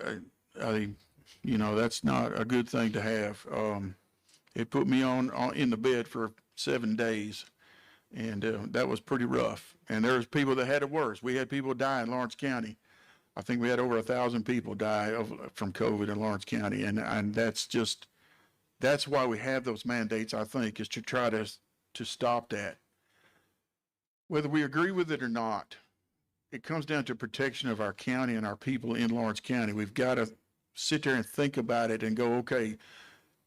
that's not a good thing to have. It put me on in the bed for 7 days, and that was pretty rough. And there was people that had it worse. We had people die in Lawrence County. I think we had over 1,000 people die from COVID in Lawrence County, and that's why we have those mandates, I think, is to try to stop that. Whether we agree with it or not, it comes down to protection of our county and our people in Lawrence County. We've got to sit there and think about it and go, okay,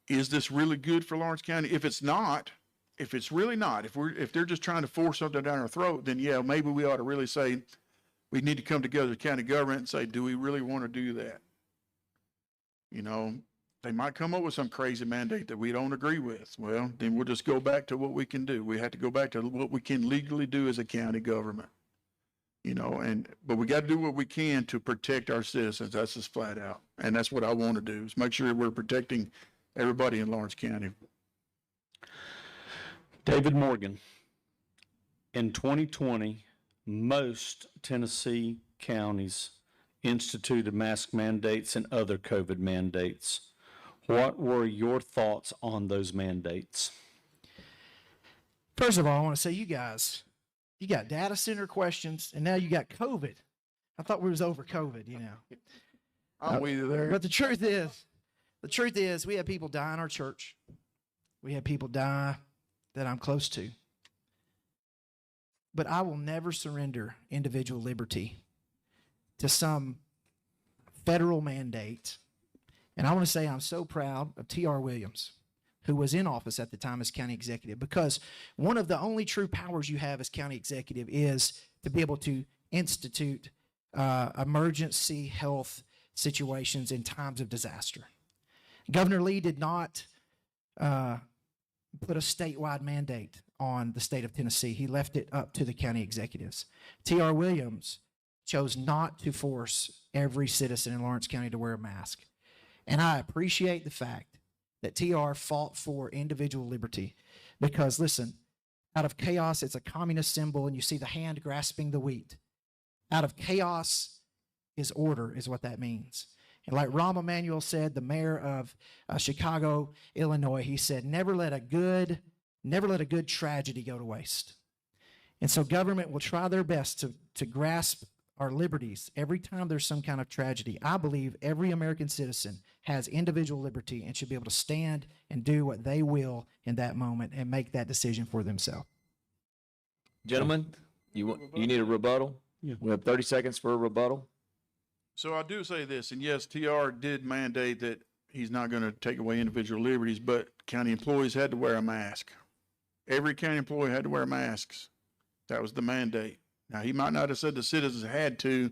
is this really good for Lawrence County? If it's really not, if they're just trying to force something down our throat, then yeah, maybe we ought to really say, we need to come together as county government and say, do we really want to do that? You know, they might come up with some crazy mandate that we don't agree with. Well, then we'll just go back to what we can do. We have to go back to what we can legally do as a county government. You know, but we got to do what we can to protect our citizens. That's just flat out. And that's what I want to do, is make sure we're protecting everybody in Lawrence County. David Morgan, in 2020, most Tennessee counties instituted mask mandates and other COVID mandates. What were your thoughts on those mandates? First of all, I want to say, you guys, you got data center questions, and now you got COVID. I thought we was over COVID, you know. Aren't we there? But the truth is, we had people die in our church. We had people die that I'm close to. But I will never surrender individual liberty to some federal mandate. And I want to say I'm so proud of T.R. Williams, who was in office at the time as county executive, because one of the only true powers you have as county executive is to be able to institute emergency health situations in times of disaster. Governor Lee did not put a statewide mandate on the state of Tennessee. He left it up to the county executives. T.R. Williams chose not to force every citizen in Lawrence County to wear a mask. And I appreciate the fact that TR fought for individual liberty, because listen, out of chaos, it's a communist symbol, and you see the hand grasping the wheat. Out of chaos is order, is what that means. And like Rahm Emanuel said, the mayor of Chicago, Illinois, he said, never let a good tragedy go to waste. And so government will try their best to grasp our liberties. Every time there's some kind of tragedy, I believe every American citizen has individual liberty and should be able to stand and do what they will in that moment and make that decision for themselves. Gentlemen, you need a rebuttal? Yeah. We have 30 seconds for a rebuttal. So I do say this, and yes, TR did mandate that he's not going to take away individual liberties, but county employees had to wear a mask. Every county employee had to wear masks. That was the mandate. Now, he might not have said the citizens had to,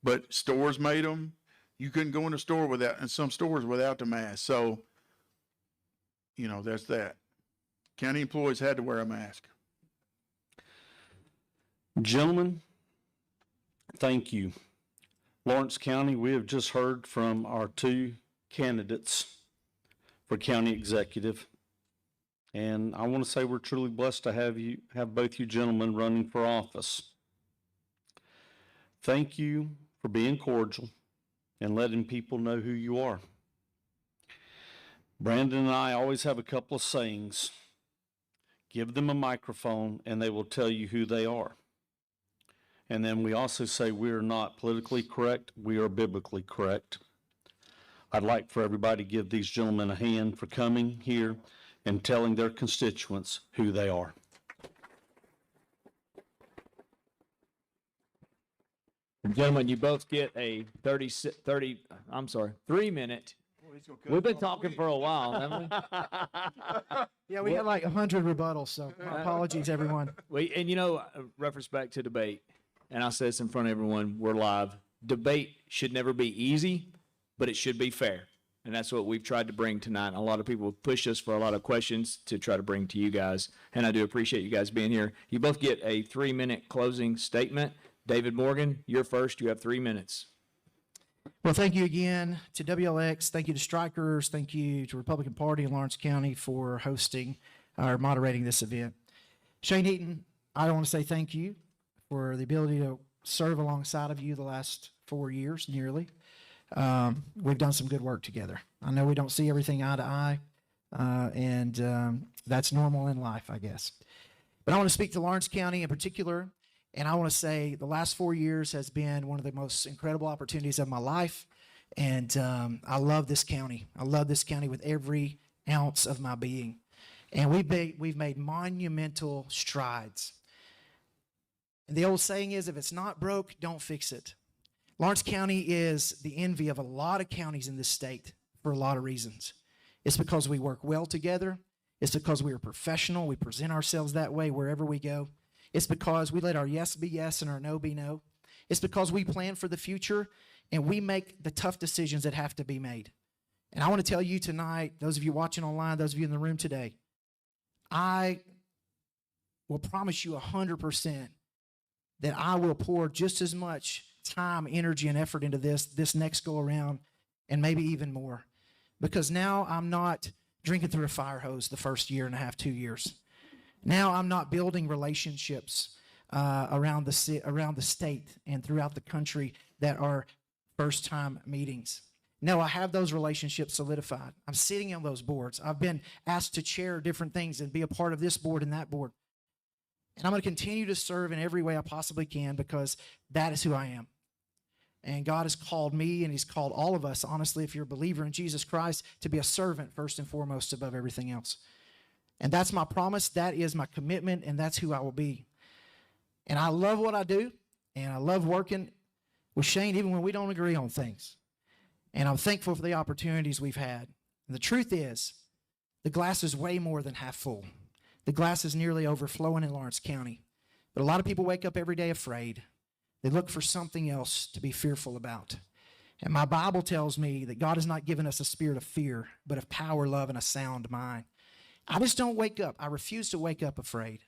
but stores made them. You couldn't go in a store without, in some stores without the mask. So, you know, that's that. County employees had to wear a mask. Gentlemen, thank you. Lawrence County, we have just heard from our two candidates for county executive. And I want to say we're truly blessed to have both you gentlemen running for office. Thank you for being cordial and letting people know who you are. Brandon and I always have a couple of sayings. Give them a microphone and they will tell you who they are. And then we also say we are not politically correct, we are biblically correct. I'd like for everybody to give these gentlemen a hand for coming here and telling their constituents who they are. Gentlemen, you both get a 3-minute. We've been talking for a while, haven't we? Yeah, we had like 100 rebuttals, so my apologies, everyone. And you know, reference back to debate, and I say this in front of everyone, we're live. Debate should never be easy, but it should be fair. And that's what we've tried to bring tonight. A lot of people have pushed us for a lot of questions to try to bring to you guys. And I do appreciate you guys being here. You both get a 3-minute closing statement. David Morgan, you're first. You have 3 minutes. Well, thank you again to WLX. Thank you to Strikers. Thank you to Republican Party in Lawrence County for hosting or moderating this event. Shane Eaton, I want to say thank you for the ability to serve alongside of you the last 4 years nearly. We've done some good work together. I know we don't see everything eye to eye, and that's normal in life, I guess. But I want to speak to Lawrence County in particular, and I want to say the last 4 years has been one of the most incredible opportunities of my life, and I love this county. I love this county with every ounce of my being. And we've made monumental strides. And the old saying is, if it's not broke, don't fix it. Lawrence County is the envy of a lot of counties in this state for a lot of reasons. It's because we work well together. It's because we are professional. We present ourselves that way wherever we go. It's because we let our yes be yes and our no be no. It's because we plan for the future and we make the tough decisions that have to be made. And I want to tell you tonight, those of you watching online, those of you in the room today, I will promise you 100% that I will pour just as much time, energy, and effort into this next go around, and maybe even more. Because now I'm not drinking through a fire hose the first year and a half, 2 years. Now I'm not building relationships around the state and throughout the country that are first-time meetings. No, I have those relationships solidified. I'm sitting on those boards. I've been asked to chair different things and be a part of this board and that board. And I'm going to continue to serve in every way I possibly can because that is who I am. And God has called me and he's called all of us, honestly, if you're a believer in Jesus Christ, to be a servant first and foremost above everything else. And that's my promise. That is my commitment, and that's who I will be. And I love what I do, and I love working with Shane even when we don't agree on things. And I'm thankful for the opportunities we've had. And the truth is, the glass is way more than half full. The glass is nearly overflowing in Lawrence County. But a lot of people wake up every day afraid. They look for something else to be fearful about. And my Bible tells me that God has not given us a spirit of fear, but of power, love, and a sound mind. I just don't wake up. I refuse to wake up afraid.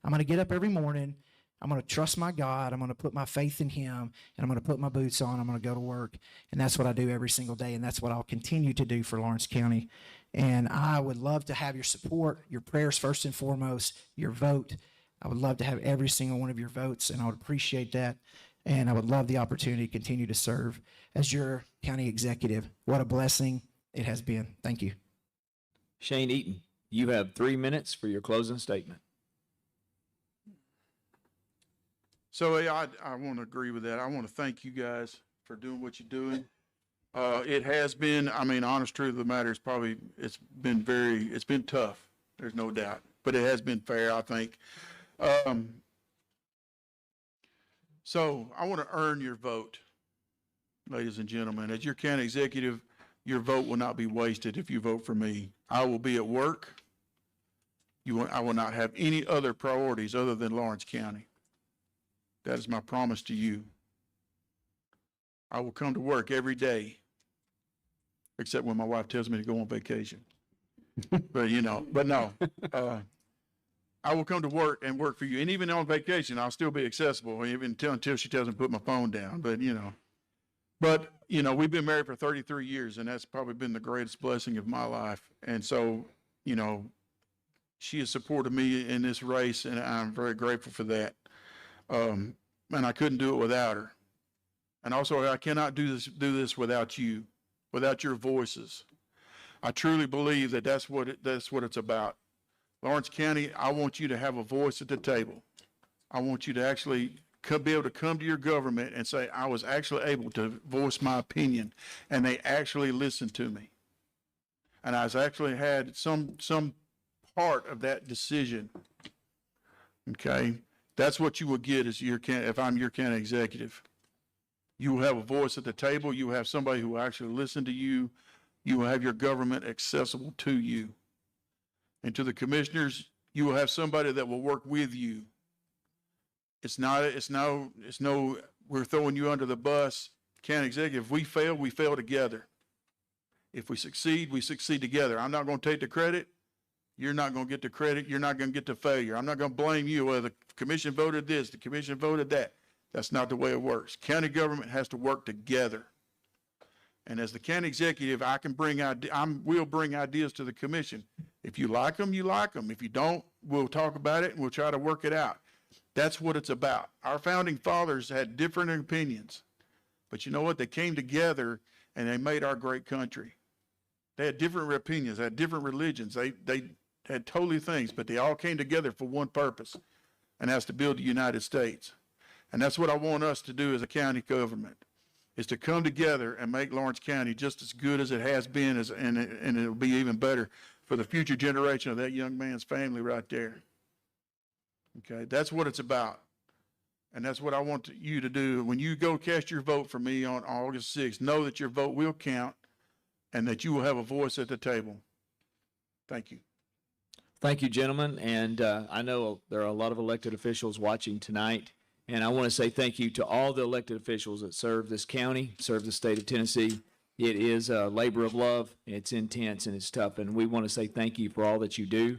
I'm going to get up every morning. I'm going to trust my God. I'm going to put my faith in him, and I'm going to put my boots on. I'm going to go to work. And that's what I do every single day, and that's what I'll continue to do for Lawrence County. And I would love to have your support, your prayers first and foremost, your vote. I would love to have every single one of your votes, and I would appreciate that. And I would love the opportunity to continue to serve as your county executive. What a blessing it has been. Thank you. Shane Eaton, you have 3 minutes for your closing statement. So yeah, I want to agree with that. I want to thank you guys for doing what you're doing. It has been, I mean, honest truth of the matter is probably, it's been tough. There's no doubt, but it has been fair, I think. So I want to earn your vote, ladies and gentlemen. As your county executive, your vote will not be wasted if you vote for me. I will be at work. I will not have any other priorities other than Lawrence County. That is my promise to you. I will come to work every day, except when my wife tells me to go on vacation. But no, I will come to work and work for you. And even on vacation, I'll still be accessible, even until she tells me to put my phone down. But we've been married for 33 years, and that's probably been the greatest blessing of my life. And so, she has supported me in this race, and I'm very grateful for that. And I couldn't do it without her. And also, I cannot do this without you, without your voices. I truly believe that that's what it's about. Lawrence County, I want you to have a voice at the table. I want you to actually be able to come to your government and say, I was actually able to voice my opinion, and they actually listened to me. And I was actually had some part of that decision. Okay? That's what you will get if I'm your county executive. You will have a voice at the table. You will have somebody who will actually listen to you. You will have your government accessible to you. And to the commissioners, you will have somebody that will work with you. It's no, we're throwing you under the bus. County executive, if we fail together. If we succeed together. I'm not going to take the credit. You're not going to get the credit. You're not going to get the failure. I'm not going to blame you. Well, the commission voted this, the commission voted that. That's not the way it works. County government has to work together. And as the county executive, we'll bring ideas to the commission. If you like them, you like them. If you don't, we'll talk about it and we'll try to work it out. That's what it's about. Our founding fathers had different opinions, but you know what? They came together and they made our great country. They had different opinions, they had different religions. They had totally things, but they all came together for one purpose, and that's to build the United States. And that's what I want us to do as a county government, is to come together and make Lawrence County just as good as it has been, and it'll be even better for the future generation of that young man's family right there. Okay, that's what it's about. And that's what I want you to do. When you go cast your vote for me on August 6th, know that your vote will count and that you will have a voice at the table. Thank you. Thank you, gentlemen. And I know there are a lot of elected officials watching tonight. And I want to say thank you to all the elected officials that serve this county, serve the state of Tennessee. It is a labor of love. It's intense and it's tough. And we want to say thank you for all that you do.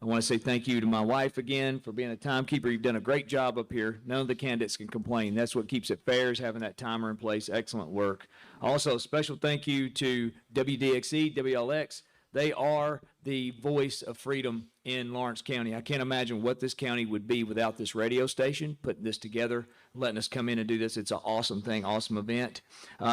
I want to say thank you to my wife again for being a timekeeper. You've done a great job up here. None of the candidates can complain. That's what keeps it fair, is having that timer in place. Excellent work. Also, special thank you to WDXE, WLX. They are the voice of freedom in Lawrence County. I can't imagine what this county would be without this radio station, putting this together, letting us come in and do this. It's an awesome thing, awesome event.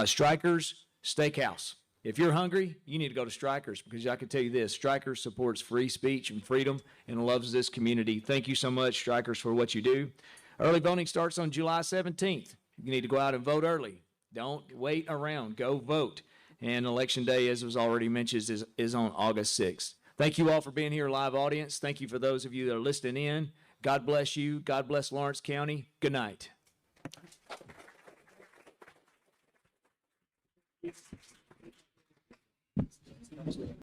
Strikers Steakhouse. If you're hungry, you need to go to Strikers, because I can tell you this, Strikers supports free speech and freedom and loves this community. Thank you so much, Strikers, for what you do. Early voting starts on July 17th. You need to go out and vote early. Don't wait around. Go vote. And Election Day, as was already mentioned, is on August 6th. Thank you all for being here, live audience. Thank you for those of you that are listening in. God bless you. God bless Lawrence County. Good night.